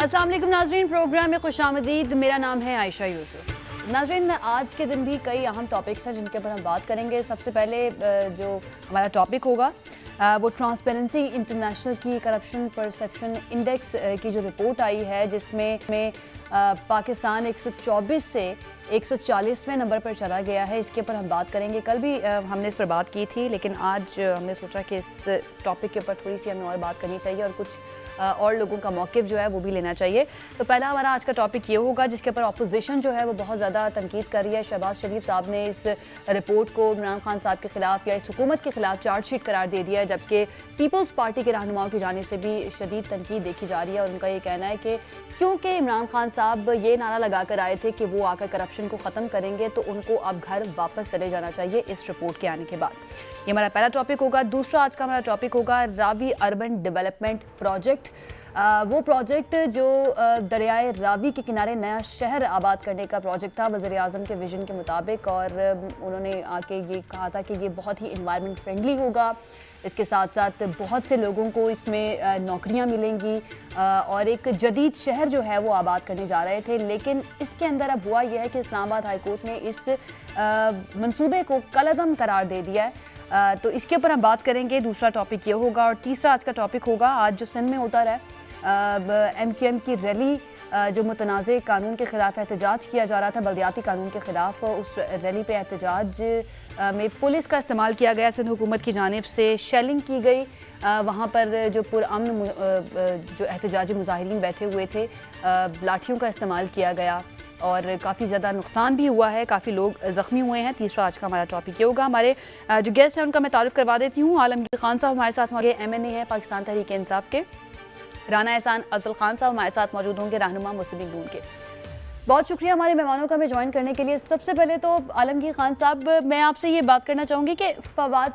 अस्सलाम वालेकुम नाज़रीन, प्रोग्राम में खुशामदीद। मेरा नाम है आयशा यूसुफ। नाज़रीन, आज के दिन भी कई अहम टॉपिक्स हैं जिनके ऊपर हम बात करेंगे। सबसे पहले जो हमारा टॉपिक होगा वो ट्रांसपेरेंसी इंटरनेशनल की करप्शन परसेप्शन इंडेक्स की जो रिपोर्ट आई है, जिसमें पाकिस्तान 124 से 140वें नंबर पर चला गया है। इसके ऊपर हम बात करेंगे। कल भी हमने इस पर बात की थी, लेकिन आज हमने सोचा कि इस टॉपिक के ऊपर थोड़ी सी हमें और बात करनी चाहिए और कुछ और लोगों का मौक़िफ़ जो है वो भी लेना चाहिए। तो पहला हमारा आज का टॉपिक ये होगा जिसके ऊपर अपोजिशन जो है वो बहुत ज़्यादा तनकीद कर रही है। शहबाज शरीफ साहब ने इस रिपोर्ट को इमरान खान साहब के ख़िलाफ़ या इस हुकूमत के ख़िलाफ़ चार्जशीट करार दे दिया है, जबकि पीपल्स पार्टी के रहनुमाओं की जानिब से भी शदीद तनकीद देखी जा रही है। और उनका ये कहना है कि क्योंकि इमरान खान साहब ये नारा लगा कर आए थे कि वो आकर करप्शन को ख़त्म करेंगे, तो उनको अब घर वापस चले जाना चाहिए इस रिपोर्ट के आने के बाद। ये हमारा पहला टॉपिक होगा। दूसरा आज का हमारा टॉपिक होगा रावी अर्बन डेवलपमेंट प्रोजेक्ट। वो प्रोजेक्ट जो दरियाए रावी के किनारे नया शहर आबाद करने का प्रोजेक्ट था वज़ीर आज़म के विजन के मुताबिक, और उन्होंने आके ये कहा था कि ये बहुत ही इन्वायरमेंट फ्रेंडली होगा। इसके साथ साथ बहुत से लोगों को इसमें नौकरियां मिलेंगी और एक जदीद शहर जो है वो आबाद करने जा रहे थे। लेकिन इसके अंदर अब हुआ यह है कि इस्लामाबाद हाई कोर्ट ने इस मंसूबे को कलअदम करार दे दिया है। तो इसके ऊपर हम बात करेंगे। दूसरा टॉपिक ये होगा। और तीसरा आज का टॉपिक होगा, आज जो सिंध में होता रहा MQM की रैली, जो मुतनाज़े कानून के ख़िलाफ़ एहतजाज किया जा रहा था, बल्दियाती कानून के ख़िलाफ़, उस रैली पे एहतजाज में पुलिस का इस्तेमाल किया गया। सिंध हुकूमत की जानिब से शेलिंग की गई। वहाँ पर जो पुरअमन जो एहतजाजी मुजाहिरीन बैठे हुए थे, लाठियों का इस्तेमाल किया गया और काफ़ी ज़्यादा नुकसान भी हुआ है, काफ़ी लोग ज़ख्मी हुए हैं। तीसरा आज का हमारा टॉपिक ये होगा। हमारे जो गेस्ट हैं उनका मैं तारुफ करवा देती हूँ। आलमगीर खान साहब हमारे साथ होंगे, MNA हैं पाकिस्तान तहरीक इंसाफ के। राना एहसान अफजल खान साहब हमारे साथ मौजूद होंगे, रहनुमा मुस्लिम लीग नून के। बहुत शुक्रिया हमारे मेहमानों का हमें ज्वाइन करने के लिए। सबसे पहले तो आलमगीर खान साहब, मैं आपसे ये बात करना चाहूँगी कि फवाद,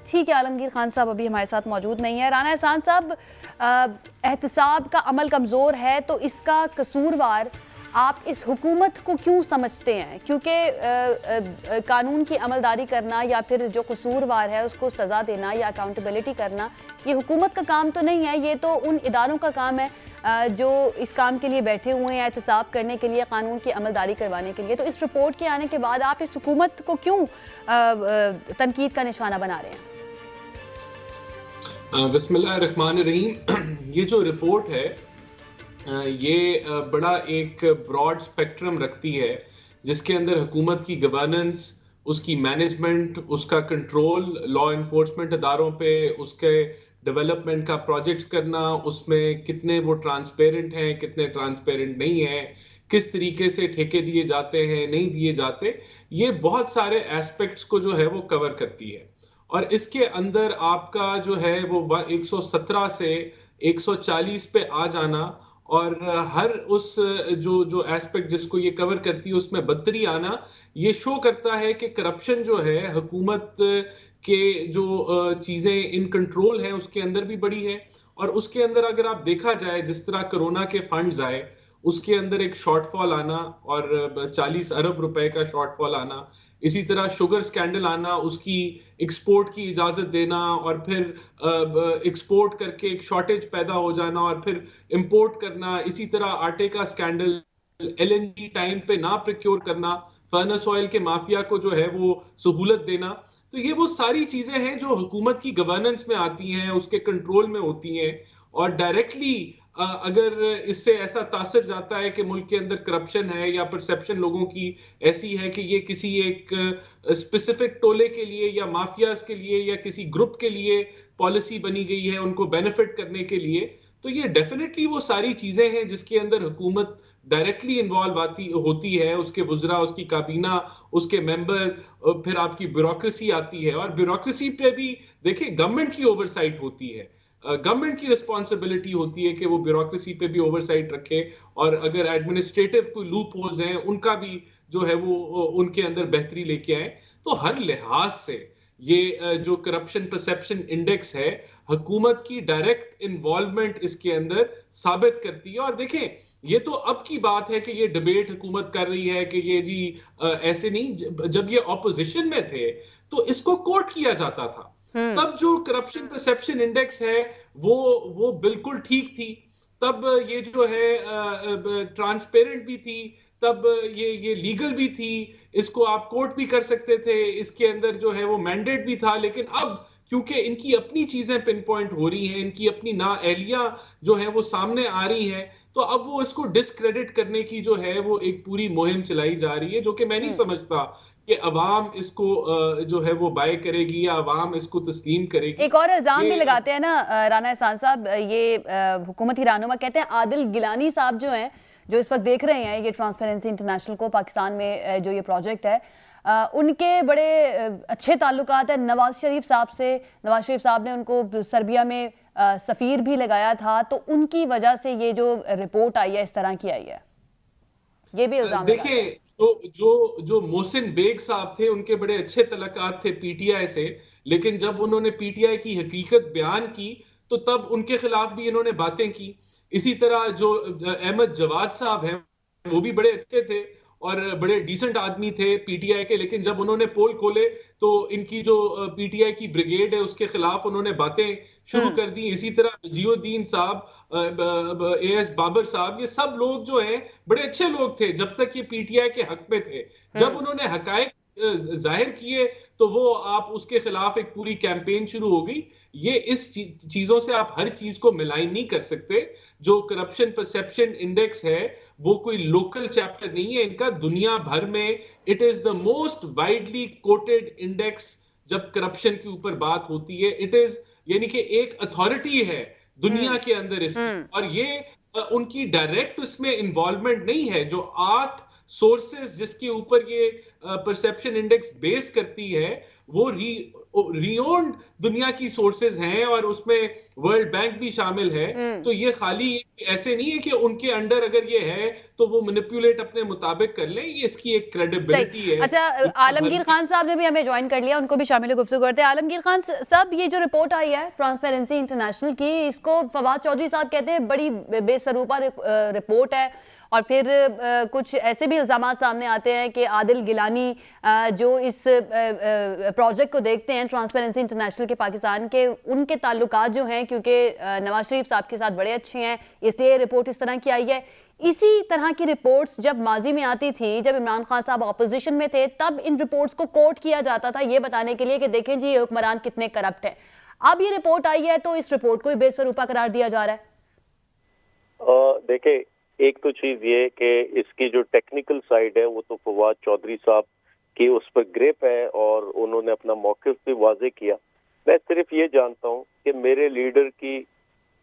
ठीक है आलमगीर खान साहब अभी हमारे साथ मौजूद नहीं है। राना एहसान साहब, एहतसाब का अमल कमज़ोर है, तो इसका कसूरवार आप इस हुकूमत को क्यों समझते हैं? क्योंकि कानून की अमलदारी करना या फिर जो कसूरवार है उसको सज़ा देना या अकाउंटेबिलिटी करना ये हुकूमत का काम तो नहीं है, ये तो उन इदारों का काम है जो इस काम के लिए बैठे हुए हैं, एहतसाब करने के लिए, कानून की अमलदारी करवाने के लिए। तो इस रिपोर्ट के आने के बाद आप इस हुकूमत को क्यों तनकीद का निशाना बना रहे हैं? बिस्मिल्लाहिर्रहमानिर्रहीम। ये जो रिपोर्ट है ये बड़ा एक ब्रॉड स्पेक्ट्रम रखती है, जिसके अंदर हुकूमत की गवर्नेंस, उसकी मैनेजमेंट, उसका कंट्रोल, लॉ इन्फोर्समेंट अदारों पे उसके डेवलपमेंट का प्रोजेक्ट करना, उसमें कितने वो ट्रांसपेरेंट हैं, कितने ट्रांसपेरेंट नहीं हैं, किस तरीके से ठेके दिए जाते हैं, नहीं दिए जाते, ये बहुत सारे एस्पेक्ट्स को जो है वो कवर करती है। और इसके अंदर आपका जो है वो 117 से 140 पे आ जाना और हर उस जो एस्पेक्ट जिसको ये कवर करती है उसमें बदतरी आना, ये शो करता है कि करप्शन जो है हुकूमत के जो चीज़ें इन कंट्रोल हैं उसके अंदर भी बड़ी है। और उसके अंदर अगर आप देखा जाए, जिस तरह कोरोना के फंड्स आए उसके अंदर एक शॉर्टफॉल आना और 40 अरब रुपए का शॉर्टफॉल आना, इसी तरह शुगर स्कैंडल आना, उसकी एक्सपोर्ट की इजाज़त देना और फिर एक्सपोर्ट करके एक शॉर्टेज पैदा हो जाना और फिर इंपोर्ट करना, इसी तरह आटे का स्कैंडल, LNG टाइम पे ना प्रोक्योर करना, फर्नेस ऑयल के माफिया को जो है वो सहूलत देना। तो ये वो सारी चीजें हैं जो हुकूमत की गवर्नेंस में आती हैं, उसके कंट्रोल में होती हैं और डायरेक्टली अगर इससे ऐसा तासर जाता है कि मुल्क के अंदर करप्शन है या परसेप्शन लोगों की ऐसी है कि ये किसी एक स्पेसिफिक टोले के लिए या माफियाज के लिए या किसी ग्रुप के लिए पॉलिसी बनी गई है उनको बेनिफिट करने के लिए, तो ये डेफिनेटली वो सारी चीजें हैं जिसके अंदर हुकूमत डायरेक्टली इन्वॉल्व होती है, उसके वुज़रा, उसकी काबीना, उसके मेंबर, फिर आपकी ब्यूरोक्रेसी आती है। और ब्यूरोक्रेसी पे भी देखिए गवर्नमेंट की ओवरसाइट होती है, गवर्नमेंट की रिस्पॉन्सिबिलिटी होती है कि वो ब्यूरोक्रेसी पे भी ओवरसाइट रखे और अगर एडमिनिस्ट्रेटिव कोई लूप होल्स हैं उनका भी जो है वो उनके अंदर बेहतरी लेके आए। तो हर लिहाज से ये जो करप्शन परसेप्शन इंडेक्स है, हुकूमत की डायरेक्ट इन्वॉल्वमेंट इसके अंदर साबित करती है। और देखें, ये तो अब की बात है कि ये डिबेट हुकूमत कर रही है कि ये जी ऐसे नहीं, जब ये ऑपोजिशन में थे तो इसको कोट किया जाता था। तब जो करप्शन परसेप्शन इंडेक्स है वो बिल्कुल ठीक थी। तब ये जो है ट्रांसपेरेंट भी थी, तब ये लीगल भी थी, इसको आप कोर्ट भी कर सकते थे, इसके अंदर जो है वो मैंडेट भी था। लेकिन अब क्योंकि इनकी अपनी चीजें पिन पॉइंट हो रही हैं, इनकी अपनी नाअहलियां जो है वो सामने आ रही हैं, तो अब वो इसको डिस्क्रेडिट करने की जो है वो एक पूरी मुहिम चलाई जा रही है, जो कि मैं नहीं समझता कि अवाम इसको जो है वो बाय करेगी या अवाम इसको तस्लीम करेगी। एक और इल्जाम भी ये लगाते हैं ना राना एहसान साहब, ये हुकूमती रहनुमा कहते हैं आदिल गिलानी साहब जो हैं, जो इस वक्त देख रहे हैं ये ट्रांसपेरेंसी इंटरनेशनल को पाकिस्तान में जो ये प्रोजेक्ट है, उनके बड़े अच्छे ताल्लुकात हैं नवाज शरीफ साहब से। नवाज शरीफ साहब ने उनको सर्बिया में सफ़ीर भी लगाया था, तो उनकी वजह से ये जो रिपोर्ट आई है इस तरह की आई है, ये भी इल्जाम लगाते हैं। देखिए, जो मोहसिन बेग साहब थे, उनके बड़े अच्छे तलकात थे पीटीआई से, लेकिन जब उन्होंने पीटीआई की हकीकत बयान की तो तब उनके खिलाफ भी इन्होंने बातें की। इसी तरह जो अहमद जवाद साहब हैं, वो भी बड़े अच्छे थे और बड़े डिसेंट आदमी थे पीटीआई के, लेकिन जब उन्होंने पोल खोले तो इनकी जो पीटीआई की ब्रिगेड है उसके खिलाफ उन्होंने बातें शुरू कर दी। इसी तरह जियोदीन साहब, एएस बाबर साहब, ये सब लोग जो हैं बड़े अच्छे लोग थे जब तक ये पीटीआई के हक में थे। जब उन्होंने हकायक जाहिर किए तो वो आप उसके खिलाफ एक पूरी कैंपेन शुरू हो गई। ये इस चीजों से आप हर चीज को मिलाइन नहीं कर सकते। जो करप्शन परसेप्शन इंडेक्स है वो कोई लोकल चैप्टर नहीं है इनका, दुनिया भर में it is the most widely coated index जब करप्शन के ऊपर बात होती है। इट इज यानी कि एक अथॉरिटी है दुनिया के अंदर इसकी, और ये उनकी डायरेक्ट उसमें इन्वॉल्वमेंट नहीं है। जो 8 सोर्सेस जिसके ऊपर ये परसेप्शन इंडेक्स बेस करती है वो रिओन्ड दुनिया की सोर्सेज हैं और उसमें वर्ल्ड बैंक भी शामिल है। तो ये खाली ऐसे नहीं है कि उनके अंडर अगर ये है तो वो मैनिपुलेट अपने मुताबिक कर लें। ये इसकी एक क्रेडिबिलिटी है। अच्छा, आलमगीर खान साहब ने भी हमें ज्वाइन कर लिया, उनको भी शामिल गुफ्तगू करते हैं। आलमगीर खान साहब, ये जो रिपोर्ट आई है ट्रांसपेरेंसी इंटरनेशनल की, इसको फवाद चौधरी साहब कहते हैं बड़ी बेसरूपा रिपोर्ट है, और फिर कुछ ऐसे भी इल्ज़ामात सामने आते हैं कि आदिल गिलानी जो इस प्रोजेक्ट को देखते हैं ट्रांसपेरेंसी इंटरनेशनल के पाकिस्तान के, उनके ताल्लुकात जो हैं क्योंकि नवाज शरीफ साहब के साथ बड़े अच्छे हैं, इसलिए रिपोर्ट इस तरह की आई है। इसी तरह की रिपोर्ट्स जब माजी में आती थी, जब इमरान खान साहब अपोजिशन में थे, तब इन रिपोर्ट्स को कोट किया जाता था ये बताने के लिए कि देखें जी ये हुक्मरान कितने करप्ट है। अब ये रिपोर्ट आई है तो इस रिपोर्ट को ही बेसरूपा करार दिया जा रहा है। देखिए, एक तो चीज ये कि इसकी जो टेक्निकल साइड है वो तो फवाद चौधरी साहब की उस पर ग्रिप है और उन्होंने अपना मौक़िफ़ भी वाज़े किया। मैं सिर्फ ये जानता हूँ कि मेरे लीडर की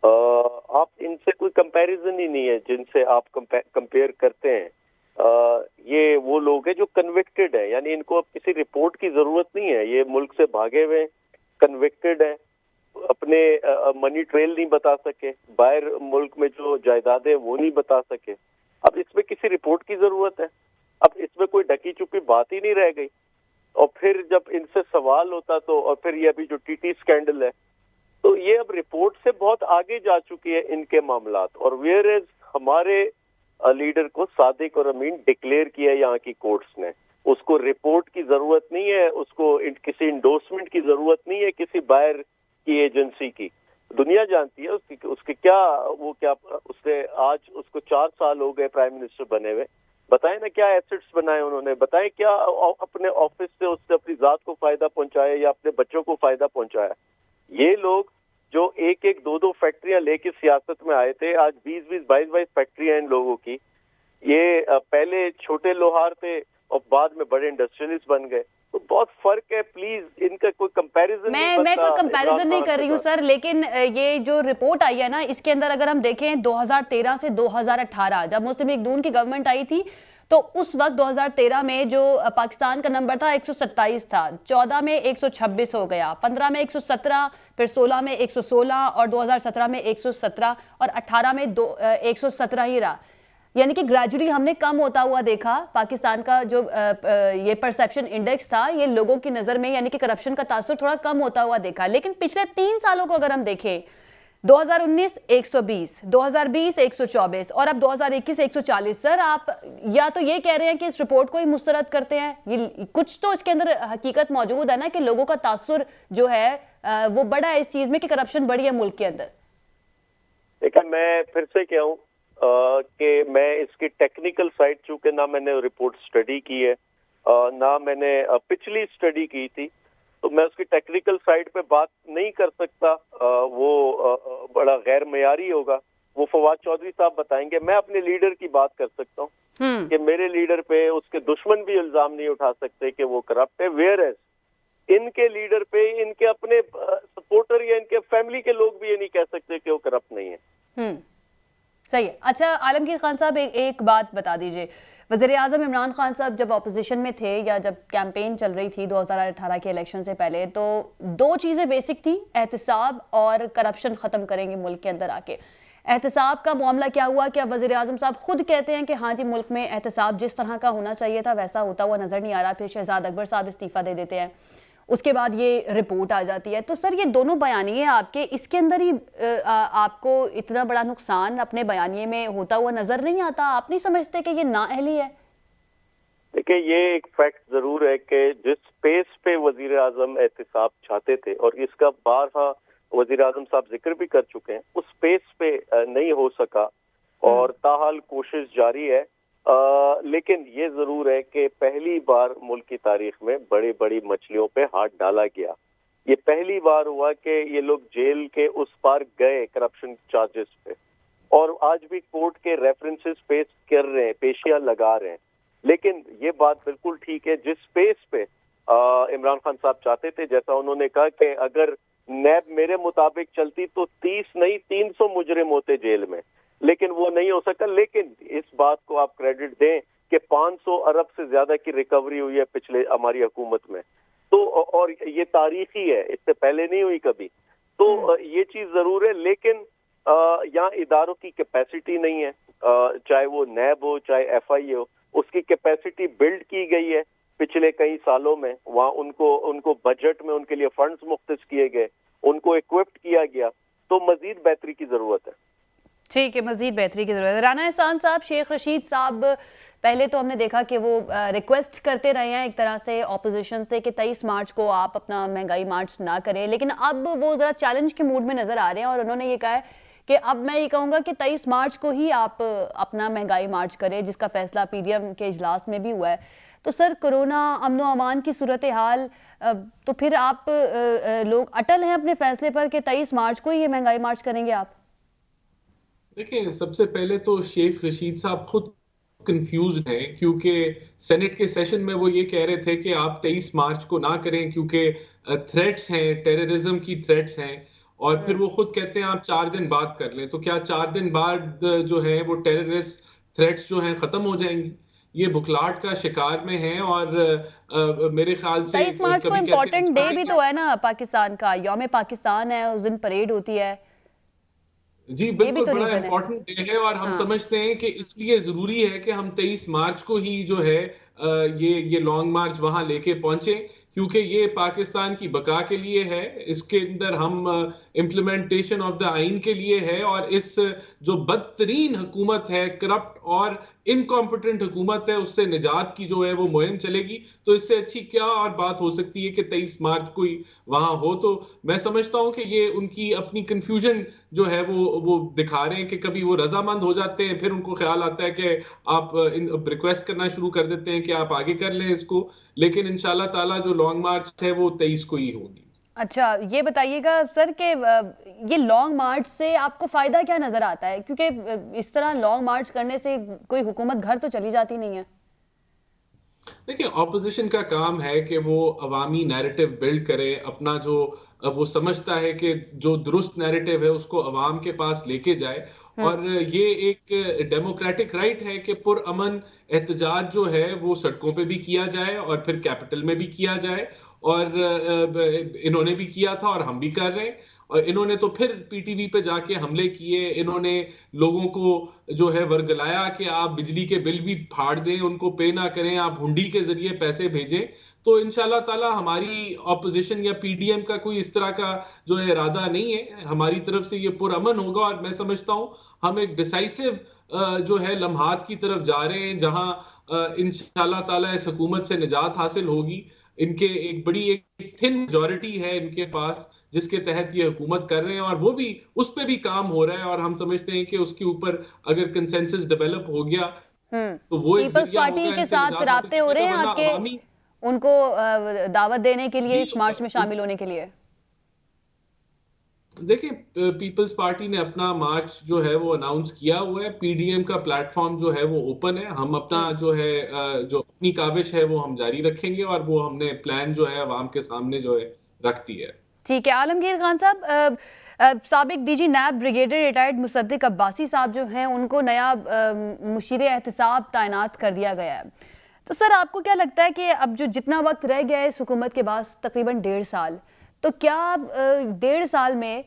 आप इनसे कोई कंपैरिजन ही नहीं है जिनसे आप कंपेयर करते हैं। ये वो लोग हैं जो कन्विक्टेड है, यानी इनको अब किसी रिपोर्ट की जरूरत नहीं है। ये मुल्क से भागे हुए कन्विक्टेड है, अपने मनी ट्रेल नहीं बता सके, बाहर मुल्क में जो जायदादें वो नहीं बता सके। अब इसमें किसी रिपोर्ट की जरूरत है? अब इसमें कोई ढकी छुपी बात ही नहीं रह गई। और फिर जब इनसे सवाल होता तो, और फिर ये अभी जो टीटी स्कैंडल है, तो ये अब रिपोर्ट से बहुत आगे जा चुकी है इनके मामलात। और वेयर एज हमारे लीडर को सादिक और अमीन डिक्लेयर किया यहाँ की कोर्ट्स ने, उसको रिपोर्ट की जरूरत नहीं है, उसको किसी इंडोर्समेंट की जरूरत नहीं है किसी बाहर की एजेंसी की। दुनिया जानती है उसके क्या, वो क्या, उसने आज उसको 4 साल हो गए प्राइम मिनिस्टर बने हुए। बताएं ना क्या एसेट्स बनाए उन्होंने, बताएं क्या अपने ऑफिस से उससे अपनी जात को फायदा पहुंचाया या अपने बच्चों को फायदा पहुंचाया। ये लोग जो 1-1, 2-2 फैक्ट्रियां लेके सियासत में आए थे, आज 20-20, 22-22 फैक्ट्रियां इन लोगों की। ये पहले छोटे लोहार थे और बाद में बड़े इंडस्ट्रियलिस्ट बन गए। तो बहुत फर्क है। प्लीज इनका कोई कंपैरिजन मैं कोई कंपैरिजन नहीं कर रही हूँ सर, लेकिन ये जो रिपोर्ट आई है ना, इसके अंदर अगर हम देखें 2013 से 2018 जब मुस्लिम लीग नून की गवर्नमेंट आई थी, तो उस वक्त 2013 में जो पाकिस्तान का नंबर था 127 था, 14 में 126 हो गया, 15 में 117, फिर 16 में 116 और 2017 में 117 और 18 में 117 ही रहा। यानी कि ग्रेजुअली हमने कम होता हुआ देखा पाकिस्तान का जो ये परसेप्शन इंडेक्स था, ये लोगों की नज़र में यानी कि करप्शन का तासुर थोड़ा कम होता हुआ देखा। लेकिन पिछले 3 सालों को अगर हम देखें, 2019 120, 2020 124 और अब 2021 140। सर आप या तो ये कह रहे हैं कि इस रिपोर्ट को ही मुस्तरद करते हैं, ये कुछ तो इसके अंदर हकीकत मौजूद है ना कि लोगों का तासुर जो है वो बड़ा है इस चीज़ में कि करप्शन बढ़ी है मुल्क के अंदर। देखिए, मैं फिर से कहूँ कि मैं इसकी टेक्निकल साइड, चूंकि ना मैंने रिपोर्ट स्टडी की है, ना मैंने पिछली स्टडी की थी, तो मैं उसकी टेक्निकल साइड पे बात नहीं कर सकता। वो बड़ा गैर मयारी होगा, वो फवाद चौधरी साहब बताएंगे। मैं अपने लीडर की बात कर सकता हूँ कि मेरे लीडर पे उसके दुश्मन भी इल्जाम नहीं उठा सकते कि वो करप्ट है, वेयर एज इनके लीडर पे इनके अपने सपोर्टर या इनके फैमिली के लोग भी ये नहीं कह सकते कि वो करप्ट नहीं है। सही है। अच्छा आलमगीर खान साहब, एक बात बता दीजिए, वज़ीर आज़म इमरान खान साहब जब ऑपोजिशन में थे या जब कैंपेन चल रही थी 2018 के इलेक्शन से पहले, तो दो चीज़ें बेसिक थी, एहतिसाब और करप्शन ख़त्म करेंगे मुल्क के अंदर आके। एहतिसाब का मामला क्या हुआ? क्या वज़ीर आज़म साहब खुद कहते हैं कि हाँ जी मुल्क में एहतिसाब जिस तरह का होना चाहिए था वैसा होता हुआ नज़र नहीं आ रहा, फिर शहजाद अकबर साहब इस्तीफ़ा दे देते हैं, उसके बाद ये रिपोर्ट आ जाती है। तो सर ये दोनों बयानिए आपके, इसके अंदर ही आपको इतना बड़ा नुकसान अपने बयानिए में होता हुआ नजर नहीं आता? आप नहीं समझते कि ये नाअहली है? देखिए, ये एक फैक्ट जरूर है कि जिस स्पेस पे वजीर आजम एहतिसाब चाहते थे, और इसका बारहा वजीर आजम साहब जिक्र भी कर चुके हैं, उस स्पेस पे नहीं हो सका और ताहाल कोशिश जारी है। लेकिन ये जरूर है कि पहली बार मुल्क की तारीख में बड़ी बड़ी मछलियों पे हाथ डाला गया। ये पहली बार हुआ कि ये लोग जेल के उस पार गए करप्शन चार्जेस पे, और आज भी कोर्ट के रेफरेंसेस पेश कर रहे हैं, पेशियां लगा रहे हैं। लेकिन ये बात बिल्कुल ठीक है, जिस स्पेस पे इमरान खान साहब चाहते थे, जैसा उन्होंने कहा कि अगर नैब मेरे मुताबिक चलती तो 30 नहीं 300 मुजरिम होते जेल में, लेकिन वो नहीं हो सका। लेकिन इस बात को आप क्रेडिट दें कि 500 अरब से ज्यादा की रिकवरी हुई है पिछले हमारी हुकूमत में, तो और ये तारीखी है, इससे पहले नहीं हुई कभी। तो ये चीज जरूर है, लेकिन यहाँ इदारों की कैपेसिटी नहीं है, चाहे वो नैब हो चाहे FI हो, उसकी कैपेसिटी बिल्ड की गई है पिछले कई सालों में। वहाँ उनको बजट में उनके लिए फंड्स मुख्तस किए गए, उनको इक्विप्ड किया गया, तो मजीद बेहतरी की जरूरत है। ठीक है, मजीद बेहतरी की ज़रूरत है। राना एहसान साहब, शेख रशीद साहब पहले तो हमने देखा कि वो रिक्वेस्ट करते रहे हैं एक तरह से ऑपोजिशन से कि 23 मार्च को आप अपना महंगाई मार्च ना करें, लेकिन अब वो ज़रा चैलेंज के मूड में नज़र आ रहे हैं और उन्होंने ये कहा है कि अब मैं ये कहूँगा कि 23 मार्च को ही आप अपना महंगाई मार्च करें, जिसका फैसला PDM के इजलास में भी हुआ है। तो सर कोरोना अमन व अमान की सूरत हाल, तो फिर आप लोग अटल हैं अपने फैसले पर कि 23 मार्च को ही ये महंगाई मार्च करेंगे आप? देखिए, सबसे पहले तो शेख रशीद साहब खुद कंफ्यूज्ड हैं, क्योंकि सेनेट के सेशन में वो ये कह रहे थे कि आप 23 मार्च को ना करें क्योंकि थ्रेट्स हैं, टेररिज्म की थ्रेट्स हैं, और फिर वो खुद कहते हैं आप 4 दिन बाद कर लें। तो क्या 4 दिन बाद जो है वो टेररिस्ट थ्रेट्स जो हैं खत्म हो जाएंगी? ये बुखलाहट का शिकार में है। और मेरे ख्याल से 23 मार्च को इम्पोर्टेंट डे भी तो है ना पाकिस्तान का, यौम पाकिस्तान है, उस दिन परेड होती है। जी बिल्कुल, बड़ा इम्पोर्टेंट डे है, और हम समझते हैं कि इसलिए जरूरी है कि हम 23 मार्च को ही जो है ये लॉन्ग मार्च वहां लेके पहुंचे, क्योंकि ये पाकिस्तान की बका के लिए है। इसके अंदर हम इम्प्लीमेंटेशन ऑफ द आइन के लिए है, और इस जो बदतरीन हुकूमत है, करप्ट और इनकॉम्पिटेंट हुकूमत है, उससे निजात की जो है वो मुहिम चलेगी। तो इससे अच्छी क्या और बात हो सकती है कि 23 मार्च को ही वहां हो। तो मैं समझता हूं कि ये उनकी अपनी कंफ्यूजन जो है वो दिखा रहे हैं कि कभी वो रजामंद हो जाते हैं, फिर उनको ख्याल आता है कि आप रिक्वेस्ट करना शुरू कर देते हैं कि आप आगे कर लें इसको, लेकिन इंशाल्लाह ताला जो लॉन्ग मार्च है वो 23 को ही होगी। अच्छा, ये बताइएगा सर कि ये लॉन्ग मार्च से आपको फ़ायदा क्या नज़र आता है? क्योंकि इस तरह लॉन्ग मार्च करने से कोई हुकूमत घर तो चली जाती नहीं है। देखिए, ऑपोजिशन का काम है कि वो अवामी नैरेटिव बिल्ड करे, अपना जो वो समझता है कि जो दुरुस्त नैरेटिव है उसको अवाम के पास लेके जाए। और ये एक डेमोक्रेटिक राइट है कि पुरअमन एहतजाज जो है वो सड़कों पे भी किया जाए और फिर कैपिटल में भी किया जाए, और इन्होंने भी किया था और हम भी कर रहे हैं। और इन्होंने तो फिर PTV पे जाके हमले किए, इन्होंने लोगों को जो है वर्गलाया कि आप बिजली के बिल भी फाड़ दें, उनको पे ना करें, आप हुंडी के जरिए पैसे भेजें। तो इंशाल्लाह ताला हमारी ऑपोजिशन या PDM का कोई इस तरह का जो है इरादा नहीं है, हमारी तरफ से ये पुरअमन होगा। और मैं समझता हूँ हम एक डिसाइसिव जो है लम्हात की तरफ जा रहे हैं, जहां इंशाल्लाह ताला इस हुकूमत से निजात हासिल होगी। इनके एक बड़ी एक थिन मेजॉरिटी है इनके पास जिसके तहत ये हुकूमत कर रहे हैं, और वो भी उस पे भी काम हो रहा है, और हम समझते हैं कि उसके ऊपर अगर कंसेंसस डेवलप हो गया तो वो एक पीपल्स जरिया पार्टी होगा के इनसे साथ निजात हासिल राब्ते हो करने रहे का, हैं वरना आपके अवामी उनको दावत देने के लिए जी इस मार्च में शामिल होने के लिए? देखिए, पीपल्स पार्टी ने अपना मार्च जो है वो अनाउंस किया हुआ है। पीडीएम का प्लेटफॉर्म जो है वो ओपन है। हम अपना जो है जो अपनी काविश है वो हम जारी रखेंगे, और वो हमने प्लान जो है अवाम के सामने जो है रख दी है। ठीक है। आलमगीर खान साहब, साबिक डीजी नैब ब्रिगेडियर रिटायर्ड मुसद्दिक अब्बासी साहब जो हैं उनको नया मुशीर एहतसाब तैनात कर दिया गया है। तो सर आपको क्या लगता है कि अब जो जितना वक्त रह गया है इस हुकूमत के पास, तकरीबन 1.5 साल, तो क्या 1.5 साल में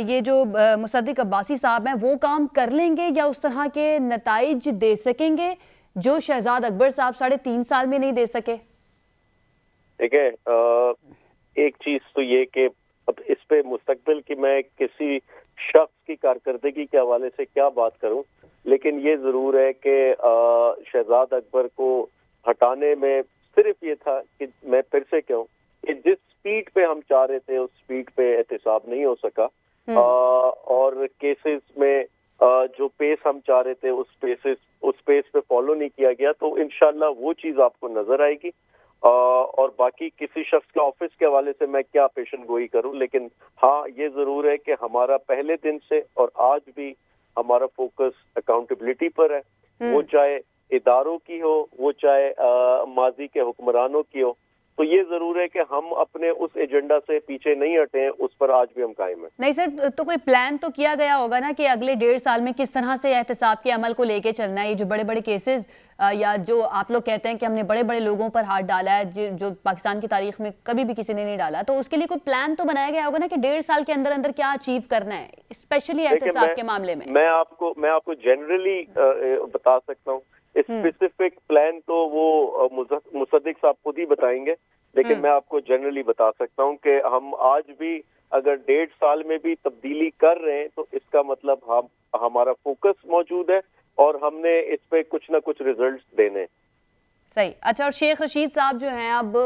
ये जो मुसद्दिक अब्बासी साहब हैं वो काम कर लेंगे या उस तरह के नताइज दे सकेंगे जो शहजाद अकबर साहब 3.5 साल में नहीं दे सके? देखिए, एक चीज तो ये कि अब इस पे मुस्तकबिल की मैं किसी शख्स की कारकर्दगी के हवाले से क्या बात करूं, लेकिन ये जरूर है कि शहजाद अकबर को हटाने में सिर्फ ये था कि मैं फिर से कहूं कि जिस स्पीड पे हम चाह रहे थे उस स्पीड पे एहतसाब नहीं हो सका, और केसेस में जो पेस हम चाह रहे थे उस पेस पे फॉलो नहीं किया गया। तो इंशाल्लाह वो चीज आपको नजर आएगी। और बाकी किसी शख्स के ऑफिस के हवाले से मैं क्या पेशन गोई करूं, लेकिन हाँ ये जरूर है कि हमारा पहले दिन से और आज भी हमारा फोकस अकाउंटेबिलिटी पर है, वो चाहे इदारों की हो, वो चाहे माजी के हुक्मरानों की हो। तो ये जरूर है कि हम अपने उस एजेंडा से पीछे नहीं हटे हैं, उस पर आज भी हम कायम हैं। नहीं सर, तो कोई प्लान तो किया गया होगा ना कि अगले 1.5 साल में किस तरह से एहतसाब के अमल को लेके चलना है। ये जो बड़े बड़े केसेस या जो आप लोग कहते हैं कि हमने बड़े बड़े लोगों पर हाथ डाला है जो पाकिस्तान की तारीख में कभी भी किसी ने नहीं डाला, तो उसके लिए कोई प्लान तो बनाया गया होगा ना कि 1.5 साल के अंदर अंदर क्या अचीव करना है, स्पेशली एहतसाब के मामले में? मैं आपको जनरली बता सकता हूँ। स्पेसिफिक प्लान तो वो मुसद्दिक साहब खुद ही बताएंगे, लेकिन मैं आपको जनरली बता सकता हूँ कि हम आज भी अगर 1.5 साल में भी तब्दीली कर रहे हैं तो इसका मतलब हमारा फोकस मौजूद है और हमने इस पे कुछ ना कुछ रिजल्ट्स देने। सही। अच्छा, और शेख रशीद साहब जो हैं अब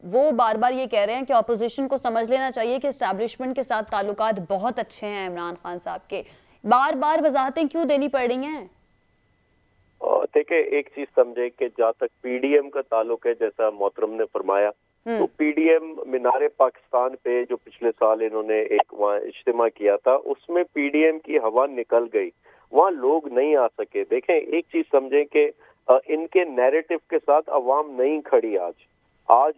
वो बार बार ये कह रहे हैं कि ऑपोजिशन को समझ लेना चाहिए कि एस्टैब्लिशमेंट के साथ ताल्लुकात बहुत अच्छे हैं इमरान खान साहब के। बार बार वजाहतें क्यों देनी पड़ रही हैं? देखिए, एक चीज समझे कि जहाँ तक पीडीएम का ताल्लुक है, जैसा मोहतरम ने फरमाया, तो पीडीएम मीनारे पाकिस्तान पे जो पिछले साल इन्होंने एक वहाँ इज्तिमा किया था, उसमें पीडीएम की हवा निकल गई, वहाँ लोग नहीं आ सके। देखें, एक चीज समझें कि इनके नैरेटिव के साथ अवाम नहीं खड़ी। आज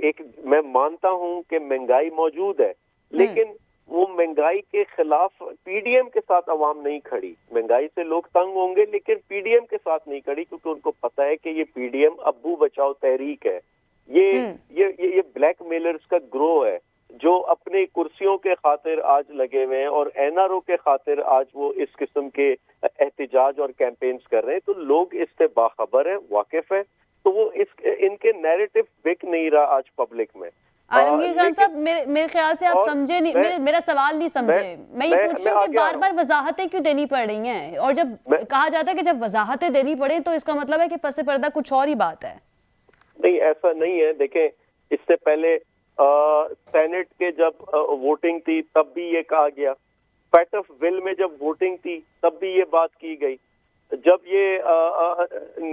एक मैं मानता हूँ कि महंगाई मौजूद है, लेकिन वो महंगाई के खिलाफ पीडीएम के साथ अवाम नहीं खड़ी। महंगाई से लोग तंग होंगे लेकिन पीडीएम के साथ नहीं खड़ी, क्योंकि उनको पता है कि ये पीडीएम अब्बू बचाओ तहरीक है। ये ब्लैकमेलर्स का ग्रोह है जो अपनी कुर्सियों के खातिर आज लगे हुए हैं और एनआरओ के खातिर आज वो इस किस्म के एहतिजाज और कैंपेन्स कर रहे हैं। तो लोग इससे बाखबर है, वाकिफ है, तो वो इनके नैरेटिव बिक नहीं रहा आज पब्लिक में। आलमगीर खान साहब, मेरे ख्याल से आप समझे नहीं, मेरा सवाल नहीं समझे। मैं ये पूछ रही हूँ कि बार बार वजाहतें क्यों देनी पड़ रही हैं, और जब कहा जाता है कि जब वजाहतें देनी पड़े तो इसका मतलब है कि पसे पर्दा कुछ और ही बात है। नहीं, ऐसा नहीं है। देखें, इससे पहले सेनेट के जब वोटिंग थी तब भी ये कहा गया, फैट ऑफ विल में जब वोटिंग थी तब भी ये बात की गई, जब ये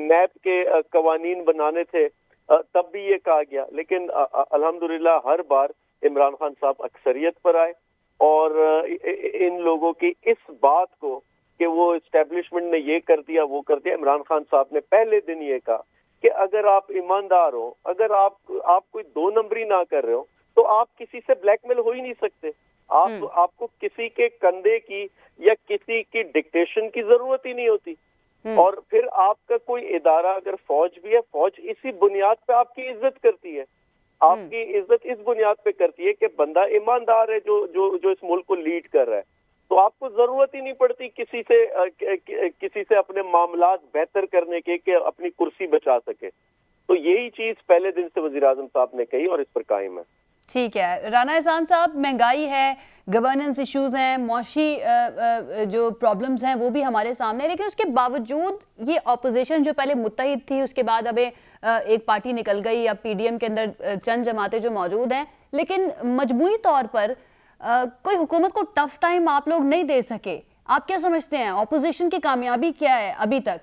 नैब के कवानीन बनाने थे तब भी ये कहा गया। लेकिन अल्हम्दुलिल्लाह हर बार इमरान खान साहब अक्सरियत पर आए और इन लोगों की इस बात को कि वो एस्टेब्लिशमेंट ने ये कर दिया वो कर दिया, इमरान खान साहब ने पहले दिन ये कहा कि अगर आप ईमानदार हो, अगर आप कोई 2 नंबरी ना कर रहे हो तो आप किसी से ब्लैकमेल हो ही नहीं सकते। आपको किसी के कंधे की या किसी की डिक्टेशन की जरूरत ही नहीं होती। और फिर आपका कोई इदारा अगर फौज भी है, फौज इसी बुनियाद पे आपकी इज्जत करती है। आपकी इज्जत इस बुनियाद पे करती है कि बंदा ईमानदार है जो इस मुल्क को लीड कर रहा है। तो आपको जरूरत ही नहीं पड़ती किसी से अपने मामलात बेहतर करने के कि अपनी कुर्सी बचा सके। तो यही चीज पहले दिन से वजीर आजम साहब ने कही और इस पर कायम है। ठीक है राना एहसान साहब, महंगाई है, गवर्नेंस इश्यूज हैं, मौशी जो प्रॉब्लम्स हैं वो भी हमारे सामने है, लेकिन उसके बावजूद ये ऑपोजिशन जो पहले मुत्तहिद थी उसके बाद अब एक पार्टी निकल गई, अब पीडीएम के अंदर चंद जमातें जो मौजूद हैं, लेकिन मजमूई तौर पर कोई हुकूमत को टफ टाइम आप लोग नहीं दे सके। आप क्या समझते हैं ऑपोजिशन की कामयाबी क्या है अभी तक?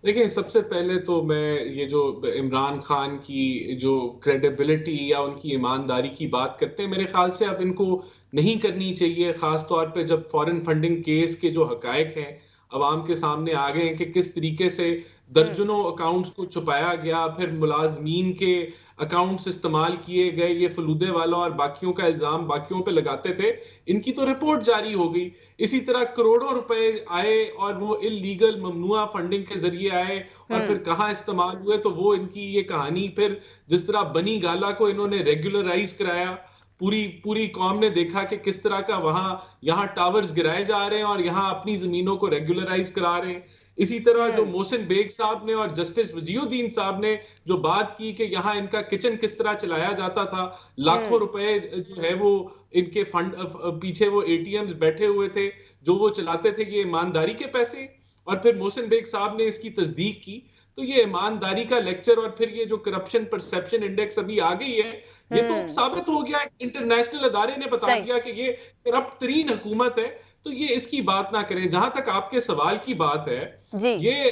देखिए, सबसे पहले तो मैं ये जो इमरान खान की जो क्रेडिबिलिटी या उनकी ईमानदारी की बात करते हैं, मेरे ख्याल से अब इनको नहीं करनी चाहिए, खास तौर पे जब फॉरेन फंडिंग केस के जो हकायक हैं अवाम के सामने आ गए हैं कि किस तरीके से दर्जनों अकाउंट्स को छुपाया गया, फिर मुलाजमीन के अकाउंट्स इस्तेमाल किए गए, ये फलूदे वाला और बाकियों का इल्जाम बाकियों पे लगाते थे। इनकी तो रिपोर्ट जारी हो गई। इसी तरह करोड़ों रुपए आए और वो इलीगल ममनुआ फंडिंग के जरिए आए और फिर कहाँ इस्तेमाल हुए, तो वो इनकी ये कहानी फिर जिस तरह बनी गाला को इन्होंने रेगुलराइज कराया, पूरी पूरी कौम ने देखा कि किस तरह का यहाँ टावर्स गिराए जा रहे हैं और यहाँ अपनी जमीनों को रेगुलराइज करा रहे हैं। इसी तरह जो मोहसिन बेग साहब ने और जस्टिस वजीउद्दीन साहब ने जो बात की कि यहाँ इनका किचन किस तरह चलाया जाता था, लाखों रुपए जो है वो इनके फंड पीछे वो एटीएम्स बैठे हुए थे जो वो चलाते थे, ये ईमानदारी के पैसे। और फिर मोहसिन बेग साहब ने इसकी तस्दीक की, तो ये ईमानदारी का लेक्चर और फिर ये जो करप्शन परसेप्शन इंडेक्स अभी आ गई है, ये तो साबित हो गया, इंटरनेशनल अदारे ने बता दिया कि ये करप्ट तरीन हुकूमत है। तो ये इसकी बात ना करें। जहां तक आपके सवाल की बात है, ये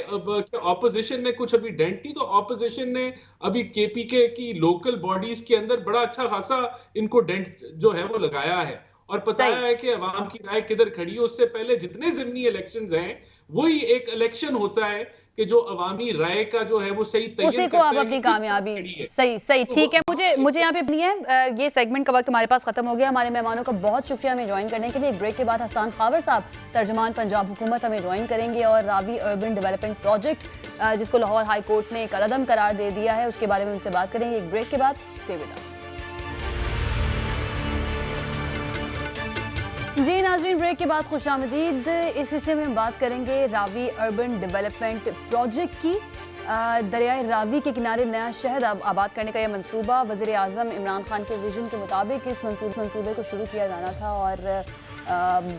ऑपोजिशन ने कुछ अभी डेंट की, तो ऑपोजिशन ने अभी केपीके की लोकल बॉडीज के अंदर बड़ा अच्छा खासा इनको डेंट जो है वो लगाया है और बताया है कि अवाम की राय किधर खड़ी है। उससे पहले जितने ज़िमनी इलेक्शंस हैं वही एक इलेक्शन होता है कि जो अवामी राय का जो है वो सही उसी को आप अपनी कामयाबी सही ठीक है। मुझे यहाँ पे अपनी है ये सेगमेंट का वक्त हमारे पास खत्म हो गया। हमारे मेहमानों का बहुत शुक्रिया हमें ज्वाइन करने के लिए। एक ब्रेक के बाद हसन खावर साहब तर्जुमान पंजाब हुकूमत हमें ज्वाइन करेंगे और रावी अर्बन डेवलपमेंट प्रोजेक्ट जिसको लाहौर हाई कोर्ट ने कलअदम करार दे दिया है उसके बारे में उनसे बात करेंगे। एक ब्रेक के बाद स्टे विद अस। जी नाज़रीन, ब्रेक के बाद खुशामदीद। इस हिस्से में हम बात करेंगे रावी अर्बन डेवलपमेंट प्रोजेक्ट की। दरियाए रावी के किनारे नया शहर आबाद करने का यह मंसूबा वज़ीर आज़म इमरान खान के विजन के मुताबिक इस मंसूबे को शुरू किया जाना था और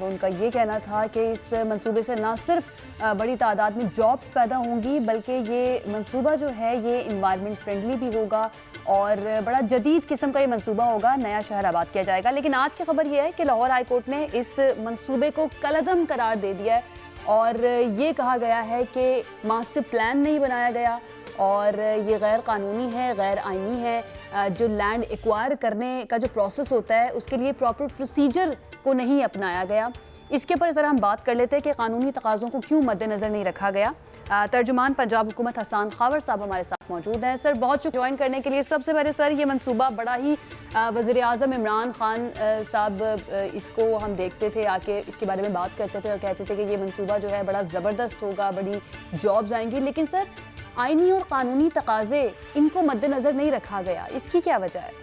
उनका ये कहना था कि इस मंसूबे से ना सिर्फ बड़ी तादाद में जॉब्स पैदा होंगी बल्कि ये मंसूबा जो है ये इन्वायरमेंट फ्रेंडली भी होगा और बड़ा जदीद किस्म का ये मंसूबा होगा, नया शहर आबाद किया जाएगा। लेकिन आज की खबर ये है कि लाहौर हाई कोर्ट ने इस मंसूबे को कलअदम करार दे दिया है और ये कहा गया है कि मास्टर प्लान नहीं बनाया गया और ये गैर कानूनी है, गैर आइनी है। जो लैंड एक्वायर करने का जो प्रोसेस होता है उसके लिए प्रॉपर प्रोसीजर को नहीं अपनाया गया। इसके ऊपर ज़रा हम बात कर लेते हैं कि कानूनी तकाज़ों को क्यों मद्देनज़र नहीं रखा गया। तर्जुमान पंजाब हुकूमत हसन खावर साहब हमारे साथ मौजूद हैं। सर बहुत शुक्रिया ज्वाइन करने के लिए। सबसे पहले सर ये मंसूबा बड़ा ही वज़ीर आज़म इमरान खान साहब इसको हम देखते थे आके इसके बारे में बात करते थे और कहते थे कि ये मंसूबा जो है बड़ा ज़बरदस्त होगा, बड़ी जॉब्स आएंगी, लेकिन सर आइनी और कानूनी तकाज़े इनको मद्देनज़र नहीं रखा गया, इसकी क्या वजह है?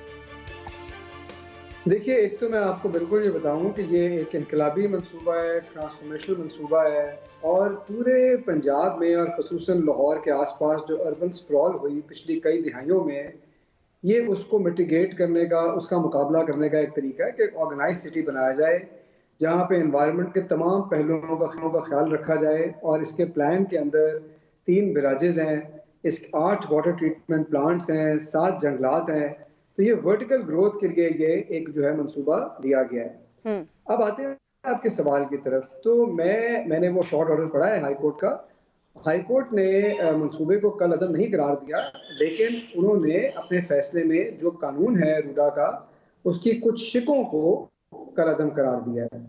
देखिए, एक तो मैं आपको बिल्कुल ये बताऊं कि ये एक इनकलाबी मंसूबा है, ट्रांसफॉर्मेशनल मंसूबा है और पूरे पंजाब में और ख़ुसूसन लाहौर के आसपास जो अर्बन स्प्रॉल हुई पिछली कई दिहाइयों में, ये उसको मिटिगेट करने का, उसका मुकाबला करने का एक तरीका है कि एक ऑर्गेनाइज सिटी बनाया जाए जहाँ पे एनवायरनमेंट के तमाम पहलुओं का ख्याल रखा जाए। और इसके प्लान के अंदर 3 बैराजेस हैं, 8 वाटर ट्रीटमेंट प्लांट्स हैं, 7 जंगलात हैं। तो ये वर्टिकल ग्रोथ के लिए ये एक जो है मंसूबा दिया गया है। अब आते हैं आपके सवाल की तरफ। तो मैंने वो शॉर्ट ऑर्डर पढ़ा है हाई कोर्ट का। हाई कोर्ट ने मंसूबे को कलअदम नहीं करार दिया, लेकिन उन्होंने अपने फैसले में जो कानून है रूडा का उसकी कुछ शिकों को कलअदम करार दिया है।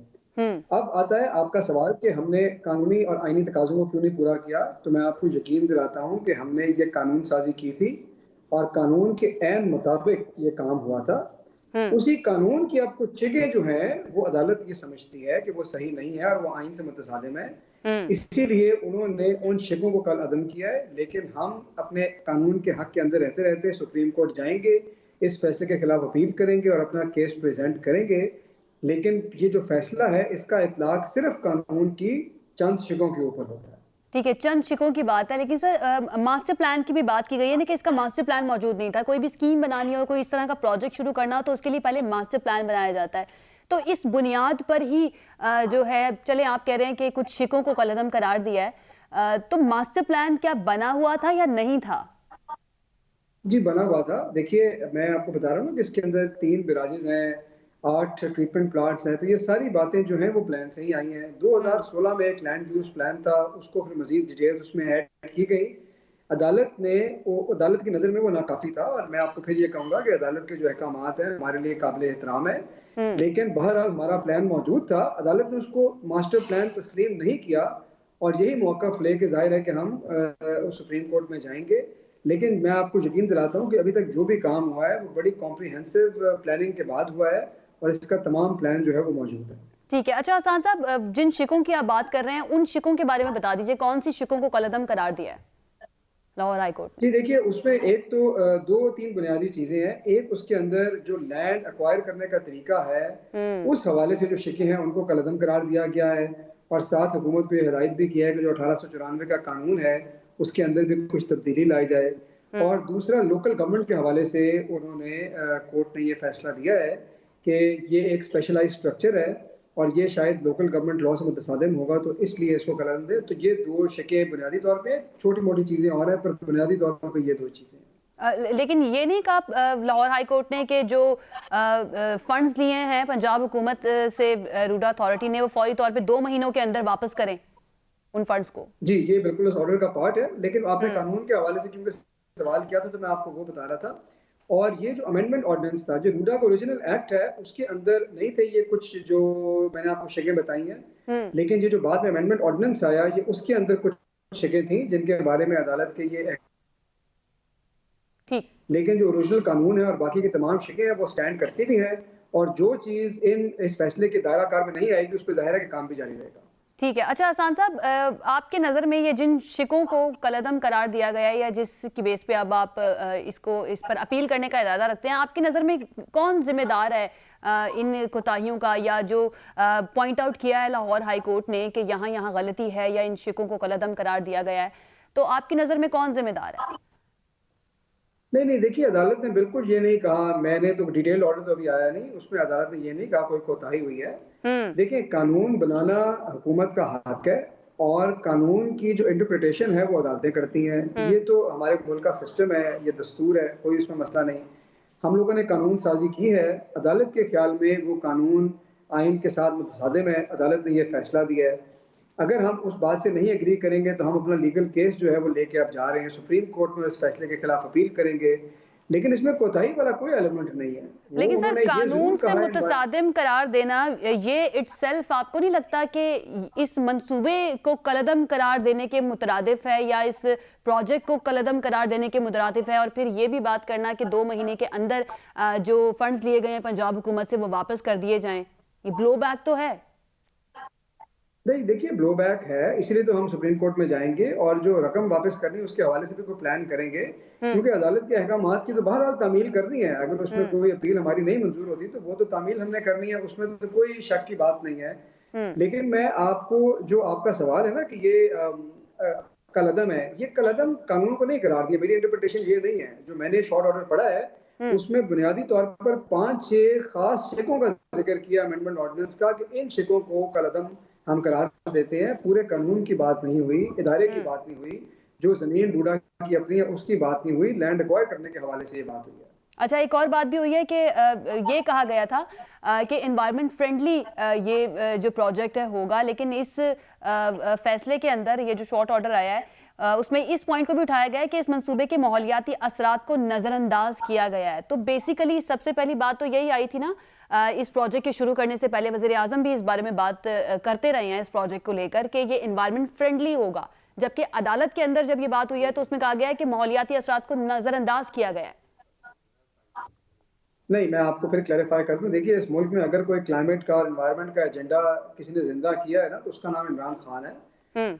अब आता है आपका सवाल कि हमने कानूनी और आईनी तकाज़ों को क्यों नहीं पूरा किया। तो मैं आपको यकीन दिलाता हूँ कि हमने ये कानून साजी की थी और कानून के ऐन मुताबिक ये काम हुआ था। उसी कानून की अब कुछ शिकें जो हैं वो अदालत ये समझती है कि वो सही नहीं है और वो आइन से मुतसादिम है, इसीलिए उन्होंने उन शिकों को कल अदम किया है। लेकिन हम अपने कानून के हक के अंदर रहते रहते सुप्रीम कोर्ट जाएंगे, इस फैसले के खिलाफ अपील करेंगे और अपना केस प्रेजेंट करेंगे। लेकिन ये जो फैसला है इसका इतलाक सिर्फ कानून की चंद शिकों के ऊपर होता है। ठीक है, चंद शिकों की बात है, लेकिन सर मास्टर प्लान की भी बात की गई है ना कि इसका मास्टर प्लान मौजूद नहीं था। कोई भी स्कीम बनानी हो, कोई इस तरह का प्रोजेक्ट शुरू करना हो तो उसके लिए पहले मास्टर प्लान बनाया जाता है। तो इस बुनियाद पर ही जो है, चले आप कह रहे हैं कि कुछ शिकों को कलअदम करार दिया है, तो मास्टर प्लान क्या बना हुआ था या नहीं था? जी बना हुआ था। देखिए मैं आपको बता रहा हूँ ना कि इसके अंदर 3 बैराजेस हैं, 8 ट्रीटमेंट प्लांट्स हैं, तो ये सारी बातें जो हैं वो प्लान से ही आई हैं। 2016 में एक लैंड यूज़ प्लान था, उसको फिर मज़ीद डिटेल्स उसमें ऐड की गई। अदालत ने वो, अदालत की नज़र में वो नाकाफ़ी था, और मैं आपको फिर ये कहूँगा कि अदालत के जो अहकामात हैं हमारे लिए काबिल एहतराम है। लेकिन बहरहाल हमारा प्लान मौजूद था, अदालत ने उसको मास्टर प्लान तस्लीम नहीं किया, और यही मौक़िफ़ लेके ज़ाहिर है कि हम सुप्रीम कोर्ट में जाएंगे। लेकिन मैं आपको यकीन दिलाता हूँ कि अभी तक जो भी काम हुआ है वो बड़ी कॉम्प्रिहेंसिव प्लानिंग के बाद हुआ है, और इसका तमाम प्लान जो है वो मौजूद है। ठीक है। अच्छा हसन साहब, जिन शिकों की आप बात कर रहे हैं उन शिकों के बारे में बता दीजिए, कौन सी शिकों को कलअदम करार दिया है लाहौर हाई कोर्ट ने? जी देखिए, उसमें एक तो 2-3 बुनियादी चीज़ें हैं। एक, उसके अंदर जो लैंड एक्वायर करने का तरीका है उस हवाले से जो शिकें हैं उनको कलअदम करार दिया गया है, और साथ हुकूमत को ये हिदायत भी किया है कि जो 1894 का कानून है उसके अंदर भी कुछ तब्दीली लाई जाए। और दूसरा, लोकल गवर्नमेंट के हवाले से उन्होंने कोर्ट ने ये फैसला दिया है कि ये एक स्पेशलाइज्ड स्ट्रक्चर है और ये शायद लोकल गवर्नमेंट लॉ से मुतसादिम होगा, तो इसलिए इसको कलअदम दे। तो ये 2 शिकें बुनियादी तौर पे, छोटी मोटी चीज़ें और हैं, पर बुनियादी तौर पर ये 2 चीज़ें हैं। लेकिन ये नहीं कहा लाहौर हाई कोर्ट ने कि जो फंड्स लिए हैं पंजाब हुकूमत से रूडा अथॉरिटी ने, वो फौरी तौर पे 2 महीनों के अंदर वापस करें उन फंड्स को? जी, ये बिल्कुल उस ऑर्डर का पार्ट है, लेकिन आपने कानून के हवाले से क्योंकि सवाल किया था तो मैं आपको वो बता रहा था। और ये जो अमेंडमेंट ऑर्डिनेंस था, जो रूडा का ओरिजिनल एक्ट है उसके अंदर नहीं थे ये कुछ जो मैंने आपको शिकें बताई हैं, लेकिन ये जो बाद में अमेंडमेंट ऑर्डिनेंस आया ये उसके अंदर कुछ शिकें थी जिनके बारे में अदालत के ये ठीक, लेकिन जो ओरिजिनल कानून है और बाकी की तमाम शिकें हैं वो स्टैंड करती भी हैं, और जो चीज़ इस फैसले के दायरा कार में नहीं आएगी उस पर ज़ाहिर है कि काम भी जारी रहेगा। ठीक है। अच्छा हसन साहब, आपके नज़र में ये जिन शिकों को कलअदम करार दिया गया है या जिसकी बेस पे अब आप इस पर अपील करने का इरादा रखते हैं, आपकी नज़र में कौन जिम्मेदार है इन कोताहियों का, या जो पॉइंट आउट किया है लाहौर हाई कोर्ट ने कि यहाँ गलती है या इन शिकों को कलअदम करार दिया गया है, तो आपकी नज़र में कौन जिम्मेदार है? नहीं, देखिए अदालत ने बिल्कुल ये नहीं कहा, मैंने तो डिटेल ऑर्डर तो अभी आया नहीं, उसमें अदालत ने ये नहीं कहा कोई कोताही हुई है। देखिए, कानून बनाना हुकूमत का हक है, और कानून की जो इंटरप्रिटेशन है वो अदालतें करती हैं। ये तो हमारे मुल्क का सिस्टम है, ये दस्तूर है, कोई इसमें मसला नहीं। हम लोगों ने कानून साजी की है, अदालत के ख्याल में वो कानून आइन के साथ मुतसादिम है, अदालत ने ये फैसला दिया है। अगर हम उस बात से नहीं एग्री करेंगे तो हम अपना लीगल केस जो है वो लेके अब जा रहे हैं, सुप्रीम कोर्ट में इस फैसले के खिलाफ अपील करेंगे, लेकिन इसमें कोताही वाला कोई एलिमेंट नहीं है। लेकिन सर, कानून से मुतसादिम करार देना, ये इटसेल्फ आपको नहीं लगता कि इस मंसूबे को कलअदम करार देने के मुतरादिफ है, या इस प्रोजेक्ट को कलअदम करार देने के मुतरादिफ है? और फिर ये भी बात करना कि 2 महीने के अंदर जो फंड्स लिए गए हैं पंजाब हुकूमत से वो वापस कर दिए जाएं, ये ब्लो बैक तो है? नहीं, देखिए ब्लो बैक है, इसीलिए तो हम सुप्रीम कोर्ट में जाएंगे और जो रकम वापस करनी है उसके हवाले से भी कोई प्लान करेंगे, क्योंकि अदालत के अहकामात की तो बहरहाल तामील करनी है। अगर उसमें कोई अपील हमारी नहीं मंजूर होती तो वो तो तामील हमने करनी है, उसमें तो कोई शक की बात नहीं है। लेकिन मैं आपको, जो आपका सवाल है ना कि ये कलअदम है, ये कलअदम कानून को नहीं करार दिया, मेरी इंटरप्रिटेशन ये नहीं है। जो मैंने शॉर्ट ऑर्डर पढ़ा है उसमें बुनियादी तौर पर 5-6 खास शिकों का जिक्र किया अमेंडमेंट ऑर्डिनेंस का, कि इन शिकों को कलअदम हम करार देते हैं। पूरे कानून की बात नहीं हुई, इदारे की बात नहीं हुई, जो जमीन रूडा की अपनी है उसकी बात नहीं हुई, लैंड एक्वायर करने के हवाले से ये बात हुई है। अच्छा, एक और बात भी हुई है कि ये कहा गया था कि एनवायरनमेंट फ्रेंडली ये जो प्रोजेक्ट है होगा, लेकिन इस फैसले के अंदर ये जो शॉर्ट ऑर्डर आया है उसमें इस पॉइंट को भी उठाया गया है कि इस मंसूबे के माहौलियाती असरात को नज़रअंदाज किया गया है। तो बेसिकली सबसे पहली बात तो यही आई थी ना, इस प्रोजेक्ट के शुरू करने से पहले वज़ीर आज़म भी इस बारे में बात करते रहे हैं इस प्रोजेक्ट को लेकर कि ये एनवायरनमेंट फ्रेंडली होगा, जबकि अदालत के अंदर जब ये बात हुई है तो उसमें कहा गया है कि माहौलियाती असरात को नज़रअंदाज किया गया है। नहीं, मैं आपको फिर क्लैरिफाई कर दूं। देखिए, इस मुल्क में अगर कोई क्लाइमेट का और एनवायरनमेंट का एजेंडा किसी ने जिंदा किया है ना, तो उसका नाम इमरान खान है,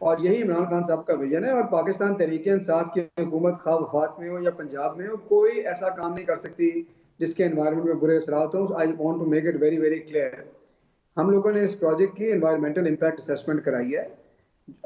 और यही इमरान खान साहब का विजन है। और पाकिस्तान तहरीक इंसाफ की हुकूमत खा वफाक में हो या पंजाब में हो, कोई ऐसा काम नहीं कर सकती जिसके एनवायरनमेंट में बुरे असरात हों। I want to make it very very clear, हम लोगों ने इस प्रोजेक्ट की एनवायरमेंटल इम्पैक्ट असेसमेंट कराई है,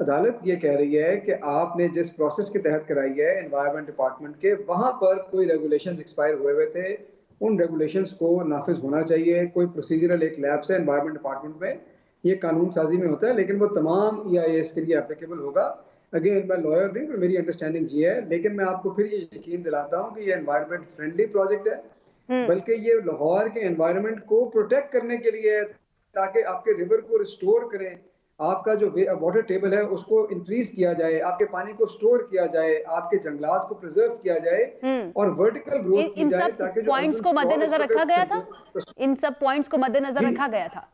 अदालत ये कह रही है कि आपने जिस प्रोसेस के तहत कराई है एनवायरनमेंट डिपार्टमेंट के, वहाँ पर कोई रेगुलेशंस एक्सपायर हुए हुए थे, उन रेगुलेशंस को नाफिज होना चाहिए। कोई प्रोसीजरल एक लैब्स है एनवायरनमेंट डिपार्टमेंट में, ये कानून साजी में होता है, लेकिन वो तमाम EIS के लिए एप्लीकेबल होगा। अगेन मैं लॉयर नहीं, पर मेरी अंडरस्टैंडिंग ये है, लेकिन मैं आपको फिर ये यकीन दिलाता हूँ कि ये एनवायरनमेंट फ्रेंडली प्रोजेक्ट है, बल्कि ये लाहौर के एनवायरनमेंट को प्रोटेक्ट करने के लिए है, ताकि आपके रिवर को रिस्टोर करें, आपका जो वाटर टेबल है उसको इंक्रीज किया जाए, आपके पानी को स्टोर किया जाए, आपके जंगलात को प्रिजर्व किया जाए और वर्टिकल ग्रोथ की इन जाए, सब ताकि जो पॉइंट्स को मद्देनजर रखा गया था, इन सब पॉइंट्स को मद्देनजर रखा गया था।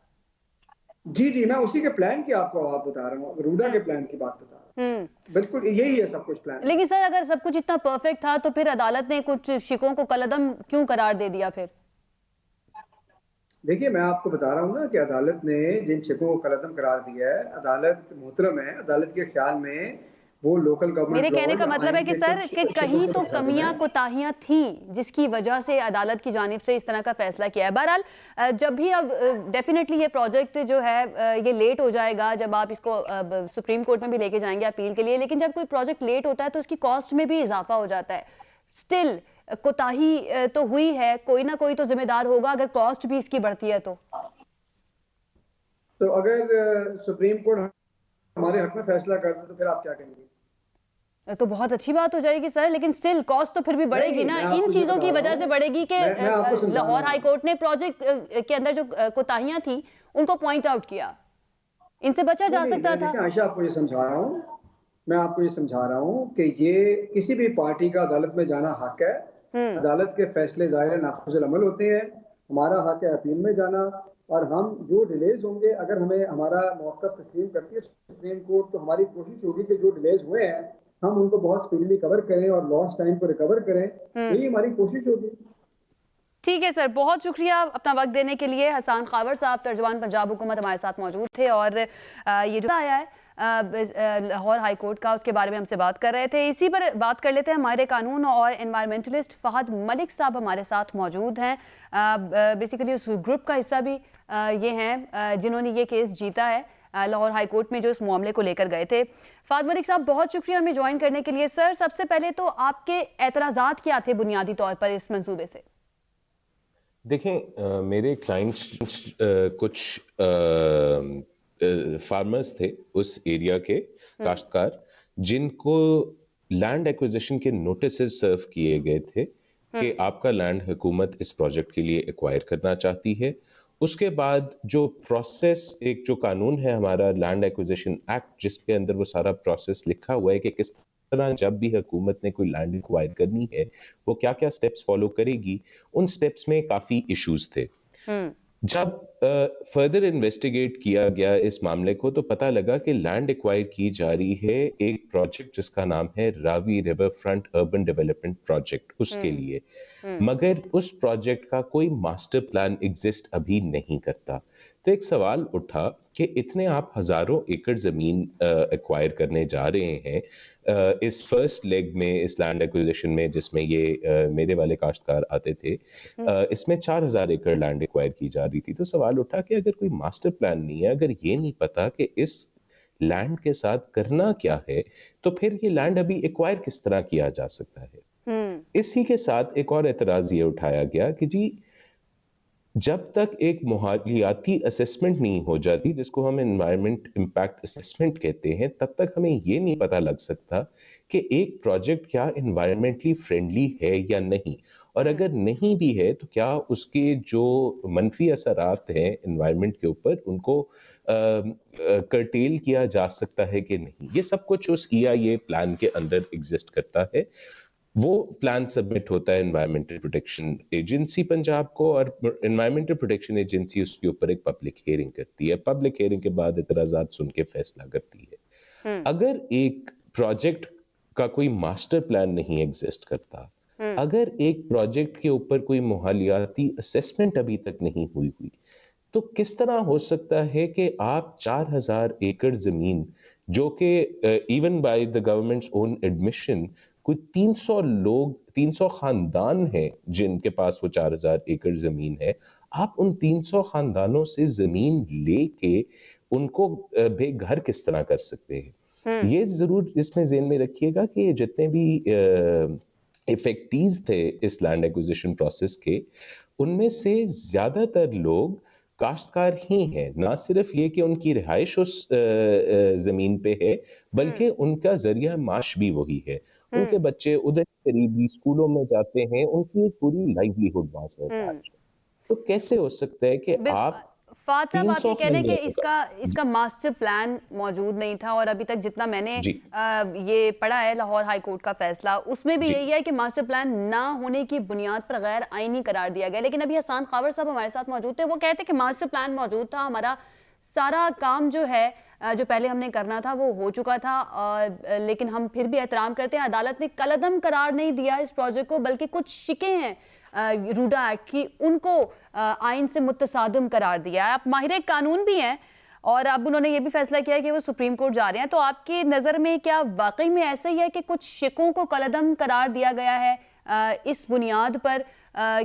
जी, मैं उसी के प्लान की आपको बात बता रहा हूँ, रूडा के प्लान की बात बता रहा हूँ। बिल्कुल यही है सब कुछ प्लान। लेकिन सर अगर सब कुछ इतना परफेक्ट था तो फिर अदालत ने कुछ शिकों को कलअदम क्यों करार दे दिया फिर? देखिए, मैं आपको बता रहा हूँ ना कि अदालत ने जिन शिकों को कलअदम करार दिया है, अदालत मोहतरम है, अदालत के ख्याल में वो लोकल गवर्नमेंट, मेरे कहने का मतलब है कि सर कि कहीं तो कमियां कोताहियां थी जिसकी वजह से अदालत की जानिब से इस तरह का फैसला किया है। बहरहाल जब भी अब डेफिनेटली ये प्रोजेक्ट जो है ये लेट हो जाएगा, जब आप इसको सुप्रीम कोर्ट में भी लेके जाएंगे अपील के लिए, लेकिन जब कोई प्रोजेक्ट लेट होता है तो उसकी कॉस्ट में भी इजाफा हो जाता है। स्टिल कोताही तो हुई है, कोई ना कोई तो जिम्मेदार होगा अगर कॉस्ट भी इसकी बढ़ती है तो अगर सुप्रीम कोर्ट हमारे हक में फैसला कर दे तो फिर आप क्या कहेंगे? तो बहुत अच्छी बात हो जाएगी सर, लेकिन स्टिल कॉस्ट तो फिर भी बढ़ेगी ना, इन चीजों की वजह से बढ़ेगी कि लाहौर हाई कोर्ट ने प्रोजेक्ट के अंदर जो कोताहियां थी उनको पॉइंट आउट किया, इनसे बचा जा सकता था। आयशा, आपको ये समझा रहा हूँ, मैं आपको ये समझा रहा हूँ कि ये किसी भी पार्टी का अदालत में जाना हक है, अदालत के फैसले ज़ाहिर नाफिजुल अमल होते हैं, हमारा हक है अपील में जाना, और हम जो डिलेज होंगे, अगर हमें हमारा मौक़िफ़ तस्लीम करती है सुप्रीम कोर्ट, तो हमारी कोशिश होगी कि जो डिलेज हुए हैं हम उनको बहुत स्पीडली कवर करें और लॉस्ट टाइम को रिकवर करें, यही हमारी कोशिश होगी। ठीक है सर, बहुत शुक्रिया अपना वक्त देने के लिए। हसन खावर साहब, तर्जुमान पंजाब हुकूमत, हमारे साथ मौजूद थे और ये जो आया है लाहौर हाई कोर्ट का, उसके बारे में हमसे बात कर रहे थे। इसी पर बात कर लेते हैं, हमारे कानून और एनवायरमेंटलिस्ट फहद मलिक साहब हमारे साथ मौजूद हैं। बेसिकली उस ग्रुप का हिस्सा भी ये हैं जिन्होंने ये केस जीता है लाहौर हाई कोर्ट में, जो इस मामले को लेकर गए थे। फहद मलिक साहब, बहुत शुक्रिया हमें ज्वाइन करने के लिए। सर, सबसे पहले तो आपके एतराज़ात क्या थे बुनियादी तौर पर इस मंसूबे से? देखें, मेरे क्लाइंट्स कुछ फार्मर्स थे उस एरिया के, काश्तकार, जिनको लैंड एक्विजिशन के नोटिसेस सर्व किए गए थे कि आपका लैंड हुकूमत इस प्रोजेक्ट के लिए एक्वायर करना चाहती है। उसके बाद जो प्रोसेस, एक जो कानून है हमारा लैंड एक्विजिशन एक्ट, जिसके अंदर वो सारा प्रोसेस लिखा हुआ है कि किस तरह जब भी हुकूमत ने कोई लैंड एक्वायर करनी है वो क्या क्या स्टेप्स फॉलो करेगी, उन स्टेप्स में काफ़ी इश्यूज थे। जब फर्दर इन्वेस्टिगेट किया गया इस मामले को तो पता लगा कि लैंड एक्वायर की जा रही है एक प्रोजेक्ट जिसका नाम है Ravi river front urban development project, उसके लिए, मगर उस प्रोजेक्ट का कोई मास्टर प्लान एग्जिस्ट अभी नहीं करता। तो एक सवाल उठा कि इतने आप हजारों एकड़ जमीन एक्वायर करने जा रहे हैं इस फर्स्ट लेग में, इस लैंड एक्विजिशन में, जिसमें ये मेरे वाले काश्तकार आते थे, इसमें 4000 एकड़ लैंड एक्वायर की जा रही थी। तो सवाल उठा कि अगर कोई मास्टर प्लान नहीं है, अगर ये नहीं पता कि इस लैंड के साथ करना क्या है, तो फिर ये लैंड अभी एक्वायर किस तरह किया जा सकता है। इसी के साथ एक और एतराज ये उठाया गया कि जी, जब तक एक माहौलियाती असेसमेंट नहीं हो जाती, जिसको हम एनवायरमेंट इम्पैक्ट असेसमेंट कहते हैं, तब तक हमें ये नहीं पता लग सकता कि एक प्रोजेक्ट क्या एनवायरमेंटली फ्रेंडली है या नहीं, और अगर नहीं भी है तो क्या उसके जो मनफी असरात हैं एनवायरमेंट के ऊपर, उनको कर्टेल किया जा सकता है कि नहीं। ये सब कुछ उस EIA प्लान के अंदर एग्जिस्ट करता है। वो प्लान सबमिट होता है एनवायरमेंटल प्रोटेक्शन एजेंसी पंजाब को, और एनवायरमेंटल प्रोटेक्शन एजेंसी उसके ऊपर एक पब्लिक हियरिंग करती है। पब्लिक हियरिंग के बाद इतराज़ात सुन के फैसला करती है। अगर एक प्रोजेक्ट का कोई मास्टर प्लान नहीं एग्जिस्ट करता, अगर एक प्रोजेक्ट के ऊपर कोई माहौलियाती असेसमेंट अभी तक नहीं हुई, तो किस तरह हो सकता है कि आप 4000 एकड़ जमीन, जो कि even by the governments own admission कोई 300 लोग, 300 खानदान हैं जिनके पास वो 4000 एकड़ जमीन है, आप उन 300 खानदानों से जमीन लेके उनको बेघर किस तरह कर सकते हैं। ये जरूर इसमें ज़हन में रखिएगा कि जितने भी इफेक्टीज थे इस लैंड एक्विजिशन प्रोसेस के, उनमें से ज्यादातर लोग काश्तकार ही हैं। ना सिर्फ ये कि उनकी रिहाइश उस जमीन पे है, बल्कि उनका जरिया माश भी वही है। उनके बच्चे उधर करीबी स्कूलों में जाते हैं, उनकी एक पूरी लाइवलीहुड वहां से attached है। तो कैसे हो सकता है कि आप फात साहब, आप ये 300 कह रहे हैं कि फंड इसका मास्टर प्लान मौजूद नहीं था, और अभी तक जितना मैंने जी। ये पढ़ा है लाहौर हाई कोर्ट का फैसला, उसमें भी जी। यही है कि मास्टर प्लान ना होने की बुनियाद पर गैर आईनी करार दिया गया। लेकिन अभी हसन खावर साहब हमारे साथ मौजूद थे, वो कहते हैं कि मास्टर प्लान मौजूद था, हमारा सारा काम जो है जो पहले हमने करना था वो हो चुका था, लेकिन हम फिर भी एहतराम करते हैं, अदालत ने कलअदम करार नहीं दिया इस प्रोजेक्ट को, बल्कि कुछ शिकें हैं रूडा एक्ट की, उनको आइन से मुतसादिम करार दिया है। आप माहिर कानून भी हैं और अब उन्होंने ये भी फैसला किया है कि वो सुप्रीम कोर्ट जा रहे हैं, तो आपकी नज़र में क्या वाकई में ऐसा ही है कि कुछ शिकों को कलअदम करार दिया गया है इस बुनियाद पर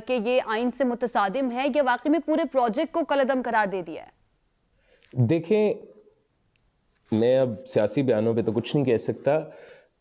कि ये आइन से मुतसादिम है, या वाकई में पूरे प्रोजेक्ट को कलअदम करार दे दिया है? देखें, मैं अब सियासी बयानों पे तो कुछ नहीं कह सकता।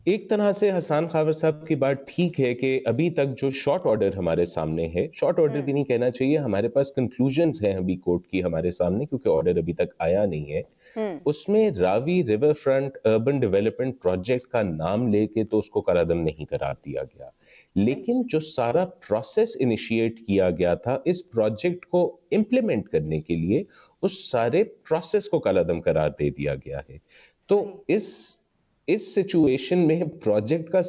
एक तरह से हसन खावर साहब की बात ठीक है कि अभी तक जो शॉर्ट ऑर्डर हमारे सामने है, शॉर्ट ऑर्डर भी नहीं कहना चाहिए, हमारे पास कंक्लूजन्स हैं अभी कोर्ट की हमारे सामने, क्योंकि ऑर्डर अभी तक आया नहीं है। उसमें Ravi river front urban development project का नाम लेके तो उसको करारदम नहीं करार दिया गया, लेकिन जो सारा प्रोसेस इनिशिएट किया गया था इस प्रोजेक्ट को इम्प्लीमेंट करने के लिए, उस सारे प्रोसेस को कलअदम करार दे दिया गया है। तो इस सिचुएशन में प्रोजेक्ट का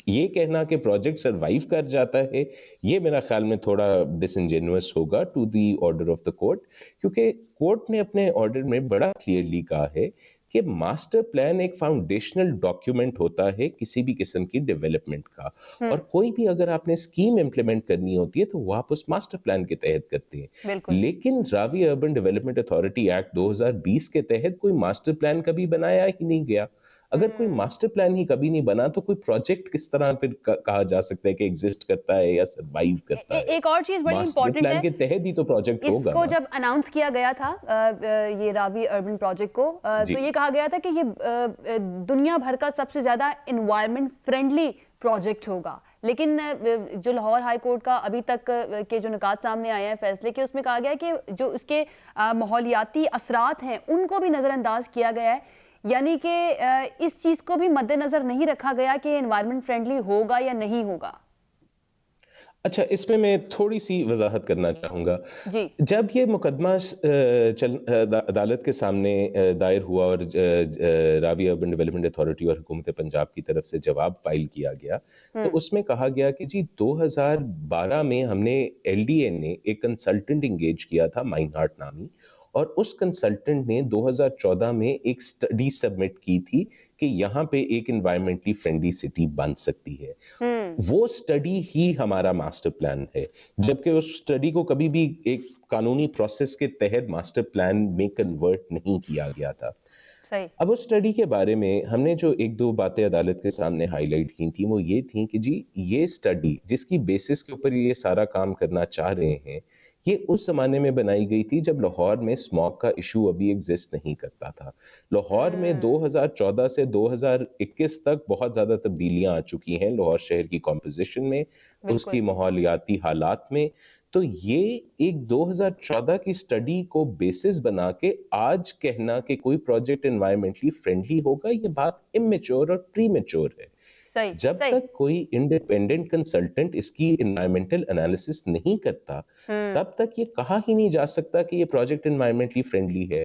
ये कहना कि प्रोजेक्ट सरवाइव कर जाता है, ये मेरा ख्याल में थोड़ा डिसइंजेन्युअस होगा to the order of the court, क्योंकि कोर्ट ने अपने ऑर्डर में बड़ा क्लियरली कहा है कि मास्टर प्लान एक फाउंडेशनल डॉक्यूमेंट होता है किसी भी किस्म की डेवलपमेंट का, और कोई भी अगर आपने स्कीम इंप्लीमेंट करनी होती है तो वो आप उस मास्टर प्लान के तहत करते हैं। लेकिन Ravi urban development authority act 2020 के तहत कोई मास्टर प्लान कभी बनाया ही नहीं गया। अगर कोई मास्टर प्लान ही कभी नहीं बना तो कोई प्रोजेक्ट किस तरह फिर कहा जा सकता है कि एग्जिस्ट करता है या सरवाइव करता है? एक और चीज बड़ी इंपॉर्टेंट है, प्लान के तहत ही तो प्रोजेक्ट होगा। इसको जब अनाउंस किया गया था ये रावी अर्बन प्रोजेक्ट को, तो ये कहा गया था कि ये दुनिया भर का सबसे ज्यादा एनवायरनमेंट फ्रेंडली प्रोजेक्ट होगा, लेकिन जो लाहौर हाई कोर्ट का अभी तक के जो निकात सामने आए हैं फैसले के, उसमें कहा गया है कि जो इसके माहौलियाती असरात हैं उनको भी नज़रअंदाज किया गया है, यानी कि इस चीज़ को भी मद्देनज़र नहीं रखा गया कि एनवायरनमेंट फ्रेंडली होगा या नहीं होगा। अच्छा, इसमें मैं थोड़ी सी वजाहत करना चाहूँगा। जी। जब ये मुकदमा अदालत के सामने दायर हुआ और रावी अर्बन डेवलपमेंट अथॉरिटी और हुकूमत पंजाब की तरफ से जवाब फाइल किया गया, तो उसमें कहा गया कि जी 2012 में हमने LDA ने एक कंसल्टेंट इंगेज किया था माइनहार्ट नामी, और उस कंसल्टेंट ने 2014 में एक स्टडी सबमिट की थी कि यहाँ पे एक एनवायरमेंटली फ्रेंडली सिटी बन सकती है। वो स्टडी ही हमारा मास्टर प्लान है, जबकि उस स्टडी को कभी भी एक कानूनी प्रोसेस के तहत मास्टर प्लान में कन्वर्ट नहीं किया गया था। सही। अब उस स्टडी के बारे में हमने जो एक दो बातें अदालत के सामने हाईलाइट की थी, वो ये थी कि जी ये स्टडी जिसकी बेसिस के ऊपर ये सारा काम करना चाह रहे हैं, ये उस जमाने में बनाई गई थी जब लाहौर में स्मॉग का इशू अभी एग्जिस्ट नहीं करता था। लाहौर में 2014 से 2021 तक बहुत ज्यादा तब्दीलियां आ चुकी हैं लाहौर शहर की कॉम्पोजिशन में, उसकी माहौलियाती हालात में। तो ये एक 2014 की स्टडी को बेसिस बना के आज कहना कि कोई प्रोजेक्ट एनवायरमेंटली फ्रेंडली होगा, ये बात इमेच्योर और प्रीमेच्योर है। जब तक कोई इंडिपेंडेंट कंसल्टेंट इसकी एनवायरमेंटल एनालिसिस नहीं करता, तब तक ये कहा ही नहीं जा सकता कि ये प्रोजेक्ट एनवायरमेंटली फ्रेंडली है।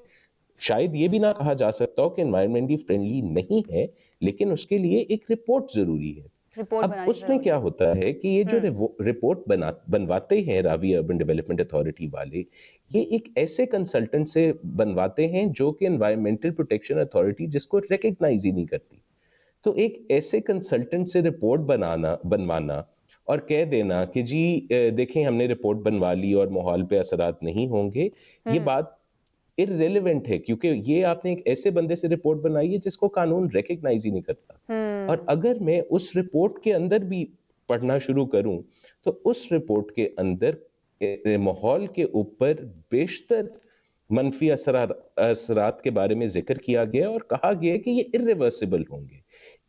शायद ये भी ना कहा जा सकता हो कि एनवायरमेंटली फ्रेंडली नहीं है, लेकिन उसके लिए एक रिपोर्ट जरूरी है। अब उसमें क्या होता है कि ये जो रिपोर्ट बनवाते हैं रावी अर्बन डेवलपमेंट अथॉरिटी वाले, ये एक ऐसे कंसल्टेंट से बनवाते हैं जो कि एनवायरमेंटल प्रोटेक्शन अथॉरिटी जिसको रिकग्नाइज ही नहीं करती। तो एक ऐसे कंसल्टेंट से रिपोर्ट बनवाना और कह देना कि जी देखें हमने रिपोर्ट बनवा ली और माहौल पे असरात नहीं होंगे, ये बात इररिलेवेंट है, क्योंकि ये आपने एक ऐसे बंदे से रिपोर्ट बनाई है जिसको कानून रिकग्नाइज ही नहीं करता। और अगर मैं उस रिपोर्ट के अंदर भी पढ़ना शुरू करूं तो उस रिपोर्ट के अंदर माहौल के ऊपर बेशतर मनफी असरात के बारे में जिक्र किया गया और कहा गया कि ये इरिवर्सिबल होंगे।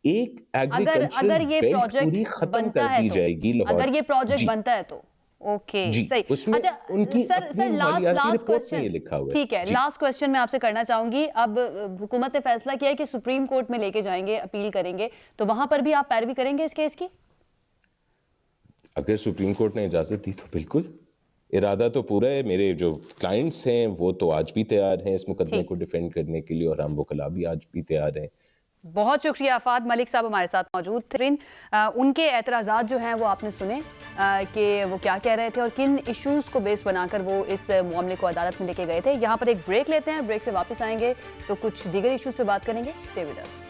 एक अगर एग्रीकल्चरल ये बेल्ट पूरी प्रोजेक्ट खत्म बनता कर है दी तो, जाएगी लाहौर। अगर ये प्रोजेक्ट जी बनता है तो ओके जी, सही। उसमें अच्छा उनकी सर अपनी लास्ट मालियाती लास्ट रिपोर्ट में क्वेश्चन, ये लिखा हुआ है। ठीक है, जी लास्ट क्वेश्चन मैं आपसे करना चाहूंगी। अब हुकूमत ने फैसला किया है कि सुप्रीम कोर्ट में लेके जाएंगे, अपील करेंगे, तो वहां पर भी आप पैरवी करेंगे इस केस की? अगर सुप्रीम कोर्ट ने इजाजत दी तो बिल्कुल, इरादा तो पूरा है। मेरे जो क्लाइंट्स हैं वो तो आज भी तैयार हैं इस मुकदमे ठीक। को डिफेंड करने के लिए, और हम वकला भी आज भी तैयार हैं। बहुत शुक्रिया। आफाद मलिक साहब हमारे साथ मौजूद थे। उनके एतराज़ात जो हैं वो आपने सुने कि वो क्या कह रहे थे और किन इश्यूज़ को बेस बनाकर वो इस मामले को अदालत में लेके गए थे। यहाँ पर एक ब्रेक लेते हैं, ब्रेक से वापस आएंगे तो कुछ दीगर इश्यूज़ पे बात करेंगे। Stay with us.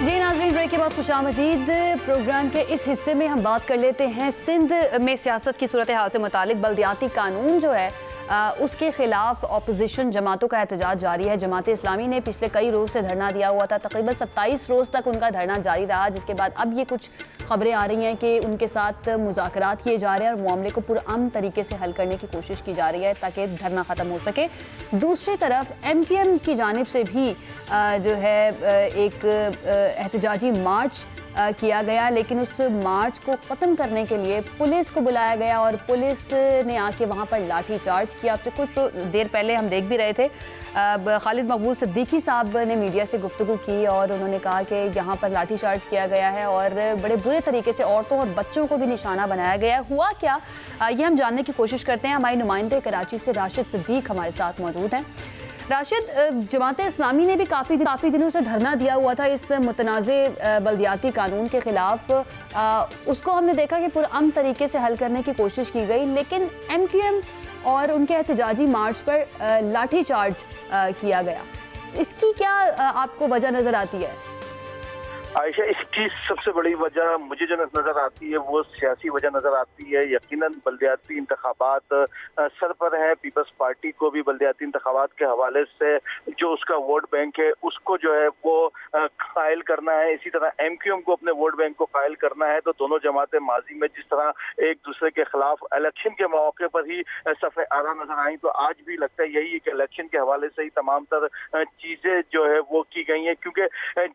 जी नाज़रीन, ब्रेक के बाद खुशामदीद। प्रोग्राम के इस हिस्से में हम बात कर लेते हैं सिंध में सियासत की सूरत हाल से मुतालिक। बल्दियाती कानून जो है उसके खिलाफ अपोजिशन जमातों का एहतजाज जारी है। जमात इस्लामी ने पिछले कई रोज़ से धरना दिया हुआ था, तकरीबन 27 रोज़ तक उनका धरना जारी रहा, जिसके बाद अब ये कुछ खबरें आ रही हैं कि उनके साथ मुज़ाकरात किए जा रहे हैं और मामले को पुरअमन तरीके से हल करने की कोशिश की जा रही है ताकि धरना ख़त्म हो सके। दूसरी तरफ MQM की जानिब से भी जो है एक एहतजाजी मार्च किया गया, लेकिन उस मार्च को ख़त्म करने के लिए पुलिस को बुलाया गया और पुलिस ने आके वहाँ पर लाठी चार्ज किया। आपसे कुछ देर पहले हम देख भी रहे थे, खालिद मकबूल सिद्दीकी साहब ने मीडिया से गुफ्तगू की और उन्होंने कहा कि यहाँ पर लाठी चार्ज किया गया है और बड़े बुरे तरीके से औरतों और बच्चों को भी निशाना बनाया गया है। हुआ क्या, ये हम जानने की कोशिश करते हैं। हमारे नुमाइंदे कराची से राशिद सिद्दीक हमारे साथ मौजूद हैं। राशिद, जमात इस्लामी ने भी काफ़ी दिनों से धरना दिया हुआ था इस मुतनाज़े बल्दियाती कानून के ख़िलाफ़। उसको हमने देखा कि पुरअमन तरीके से हल करने की कोशिश की गई, लेकिन MQM और उनके एहतजाजी मार्च पर लाठी चार्ज किया गया। इसकी क्या आपको वजह नज़र आती है? आयशा, इसकी सबसे बड़ी वजह मुझे जो नजर आती है वो सियासी वजह नजर आती है। यकीनन बल्दियाती इंतखाबात सर पर है। पीपल्स पार्टी को भी बल्दियाती इंतखाबात के हवाले से जो उसका वोट बैंक है उसको जो है वो कायल करना है। इसी तरह MQM को अपने वोट बैंक को कायल करना है। तो दोनों जमातें माजी में जिस तरह एक दूसरे के खिलाफ इलेक्शन के मौके पर ही सफ़े आरा नजर आई, तो आज भी लगता है यही कि इलेक्शन के हवाले से ही तमाम तर चीजें जो है वो की गई हैं, क्योंकि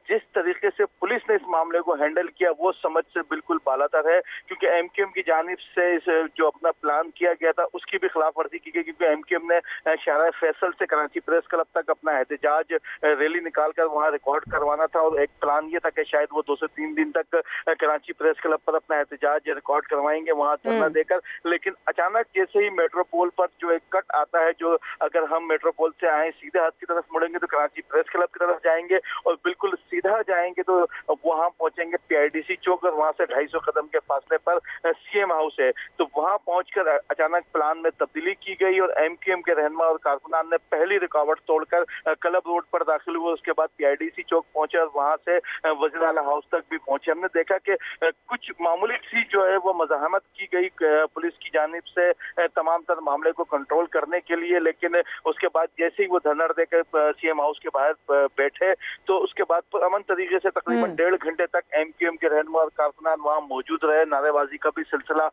जिस तरीके से पुलिस ने इस मामले को हैंडल किया वो समझ से बिल्कुल बालातर है। क्योंकि MQM की जानिब से इस जो अपना प्लान किया गया था उसकी भी खिलाफ वर्जी की गई, क्योंकि MQM ने शाहराह फैसल से कराची प्रेस क्लब तक अपना एहतजाज रैली निकालकर वहां रिकॉर्ड करवाना था और एक प्लान ये था कि शायद वो 2 से 3 दिन तक कराची प्रेस क्लब पर अपना एहतजाज रिकॉर्ड करवाएंगे वहां धरना देकर। लेकिन अचानक जैसे ही मेट्रोपोल पर जो एक कट आता है, जो अगर हम मेट्रोपोल से आए सीधे हाथ की तरफ मुड़ेंगे तो कराची प्रेस क्लब की तरफ जाएंगे और बिल्कुल सीधा जाएंगे तो वहां पहुंचेंगे PIDC चौक और वहां से 250 कदम के फासले पर CM हाउस है। तो वहां पहुंचकर अचानक प्लान में तब्दीली की गई और MQM के रहनुमा और कारकुनान ने पहली रुकावट तोड़कर क्लब रोड पर दाखिल हुए। उसके बाद PIDC चौक पहुंचे और वहां से वज़ीर आला हाउस तक भी पहुंचे। हमने देखा कि कुछ मामूली सी जो है वो मज़ाहमत की गई पुलिस की जानिब से तमाम तर मामले को कंट्रोल करने के लिए, लेकिन उसके बाद जैसे ही वो धरना देकर CM हाउस के बाहर बैठे तो उसके बाद अमन तरीके से तकरीबन 1.5 घंटे तक MQM के रहनुमा और कारकुनान वहां मौजूद रहे। नारेबाजी का भी सिलसिला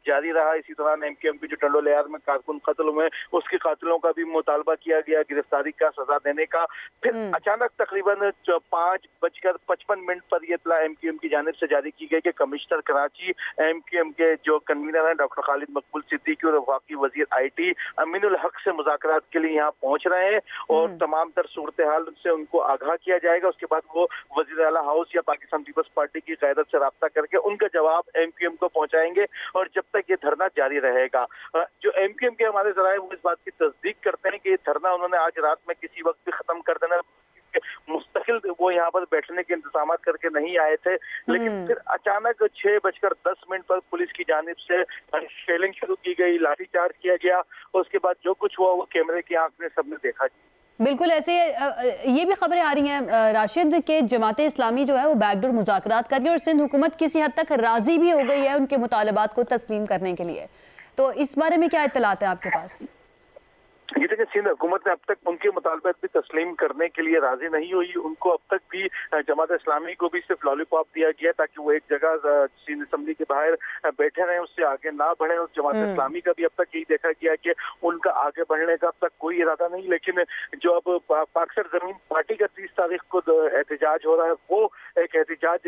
जारी रहा। इसी दौरान MQM की जो टंडोलियार में कारकुन कत्ल हुए उसके कातिलों का भी मुतालबा किया गया, गिरफ्तारी का, सजा देने का। फिर अचानक तकरीबन 5:55 पर यह इत्तला MQM की जानिब से जारी की गई कि कमिश्नर कराची MQM के जो कन्वीनर हैं डॉक्टर खालिद मकबूल सिद्दीकी और वफाकी वजीर IT अमीनुल हक से मुज़ाकरात के लिए यहाँ पहुंच रहे हैं और तमाम तर सूरत हाल से उनको आगाह किया जाएगा। उसके बाद वो वज़ीर आला हाउस या पाकिस्तान पीपल्स पार्टी की क़यादत से राब्ता करके उनका जवाब MQM को पहुंचाएंगे और जब तक ये धरना जारी रहेगा। जो MQM के हमारे ज़राए वो इस बात की तस्दीक करते हैं कि ये धरना उन्होंने आज रात में किसी वक्त भी खत्म कर देना, मुस्तकिल वो यहाँ पर बैठने के इंतजाम करके नहीं आए थे। लेकिन फिर अचानक 6:10 पर पुलिस की जानिब से शेलिंग शुरू की गई, लाठीचार्ज किया गया और उसके बाद जो कुछ हुआ वो कैमरे की आंख में सबने देखा। बिल्कुल ऐसे ये भी खबरें आ रही हैं राशिद के जमात इस्लामी जो है वो बैकडोर मुज़ाकरात कर रही है और सिंध हुकूमत किसी हद तक राजी भी हो गई है उनके मुतालबात को तस्लीम करने के लिए। तो इस बारे में क्या इत्तलात है आपके पास? ये देखिए, सिंध हुकूमत ने अब तक उनके मुतालबात भी तस्लीम करने के लिए राजी नहीं हुई। उनको अब तक भी जमात इस्लामी को भी सिर्फ लॉलीपॉप दिया गया ताकि वो एक जगह सिंध असम्बली के बाहर बैठे रहें, उससे आगे ना बढ़े। और जमात इस्लामी का भी अब तक यही देखा गया कि उनका आगे बढ़ने का अब तक कोई इरादा नहीं। लेकिन जो अब पाकसर जमीन पार्टी का 30 तारीख को एहतजाज हो रहा है, वो एक एहतजाज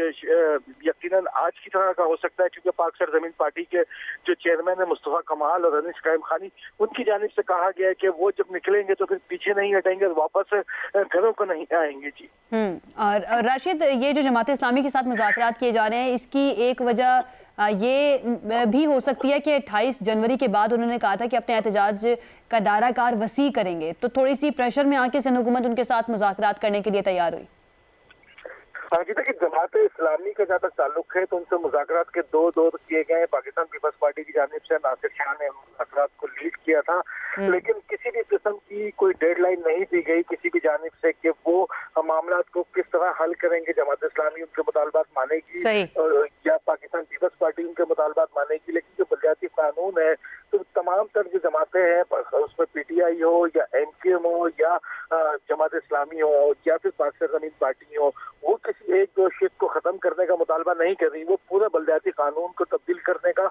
यकीनन आज की तरह का हो सकता है, क्योंकि पाकसर जमीन पार्टी के जो चेयरमैन है मुस्तफ़ा कमाल और अनीस कायम खानी, उनकी जानिब से कहा गया है कि वो जब निकलेंगे तो फिर पीछे नहीं हटेंगे और वापस घरों को नहीं आएंगे। जी और राशिद, ये जो जमात इस्लामी के साथ मुज़ाकरात किए जा रहे हैं, इसकी एक वजह ये भी हो सकती है कि 28 जनवरी के बाद उन्होंने कहा था कि अपने एहतजाज का दायरा-कार वसी करेंगे, तो थोड़ी सी प्रेशर में आके सिंध हुकूमत उनके साथ मुज़ाकरात करने के लिए तैयार हुई। हाँ जी, देखिए, जमात इस्लामी का जहाँ तक ताल्लुक है तो उनसे मुज़ाकरात के 2 दौर किए गए। पाकिस्तान पीपल्स पार्टी की जानिब से नासिर शाह ने मुज़ाकरात को लीड किया था, लेकिन किसी भी किस्म की कोई डेडलाइन नहीं दी गई किसी भी जानिब से कि वो मामला को किस तरह हल करेंगे। जमात इस्लामी उनके मुतालबात मानेगी या पाकिस्तान पीपल्स पार्टी उनके मुतालबात मानेगी। लेकिन जो बलदियाती कानून है, तो तमाम तर जो जमातें हैं, उसमें PTI हो या MKM हो या जमात इस्लामी हो या फिर पाकिस्तान जमीन पार्टी हो, वो किसी एक दो शिफ्ट को खत्म करने का मुतालबा नहीं कर रही। वो पूरा बलदियाती कानून को तब्दील करने का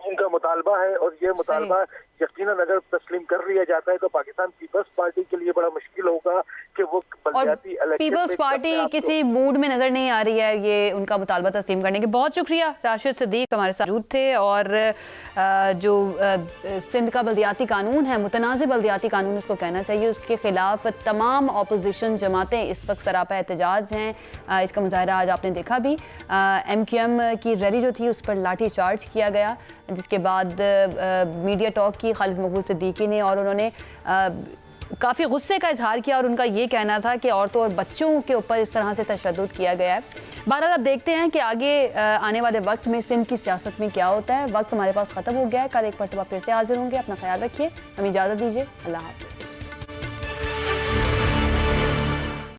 उनका मुतालबा है। और ये मुतालबा यकीनन अगर तस्लीम कर लिया जाता है तो पाकिस्तान पीपल्स पार्टी के लिए बड़ा मुश्किल होगा कि वो बलदियाती पीपल्स पार्टी किसी मूड में नजर नहीं आ रही है ये उनका मुतालबा तस्लीम करने के। बहुत शुक्रिया, राशिद सिद्दीक हमारे साथ मौजूद थे। और जो सिंध का बलदियाती कानून है, मुतनाज़ बलदियाती कानून उसको कहना चाहिए, उसके खिलाफ तमाम अपोजिशन जमातें इस वक्त सरापा एहतजाज हैं। इसका मुजाहरा आज आपने देखा भी, MQM की रैली जो थी उस पर लाठी चार्ज किया गया, जिसके बाद मीडिया टॉक की खालिद मकबूल सिद्दीकी ने, और उन्होंने काफ़ी गुस्से का इजहार किया और उनका ये कहना था कि औरतों और बच्चों के ऊपर इस तरह से तशद्दुद किया गया है। बहरहाल अब देखते हैं कि आगे आने वाले वक्त में सिंध की सियासत में क्या होता है। वक्त हमारे पास ख़त्म हो गया है, कल एक मरतबा फिर से हाजिर होंगे। अपना ख्याल रखिए, हमें इजाज़त दीजिए, अल्लाह हाफ़िज़।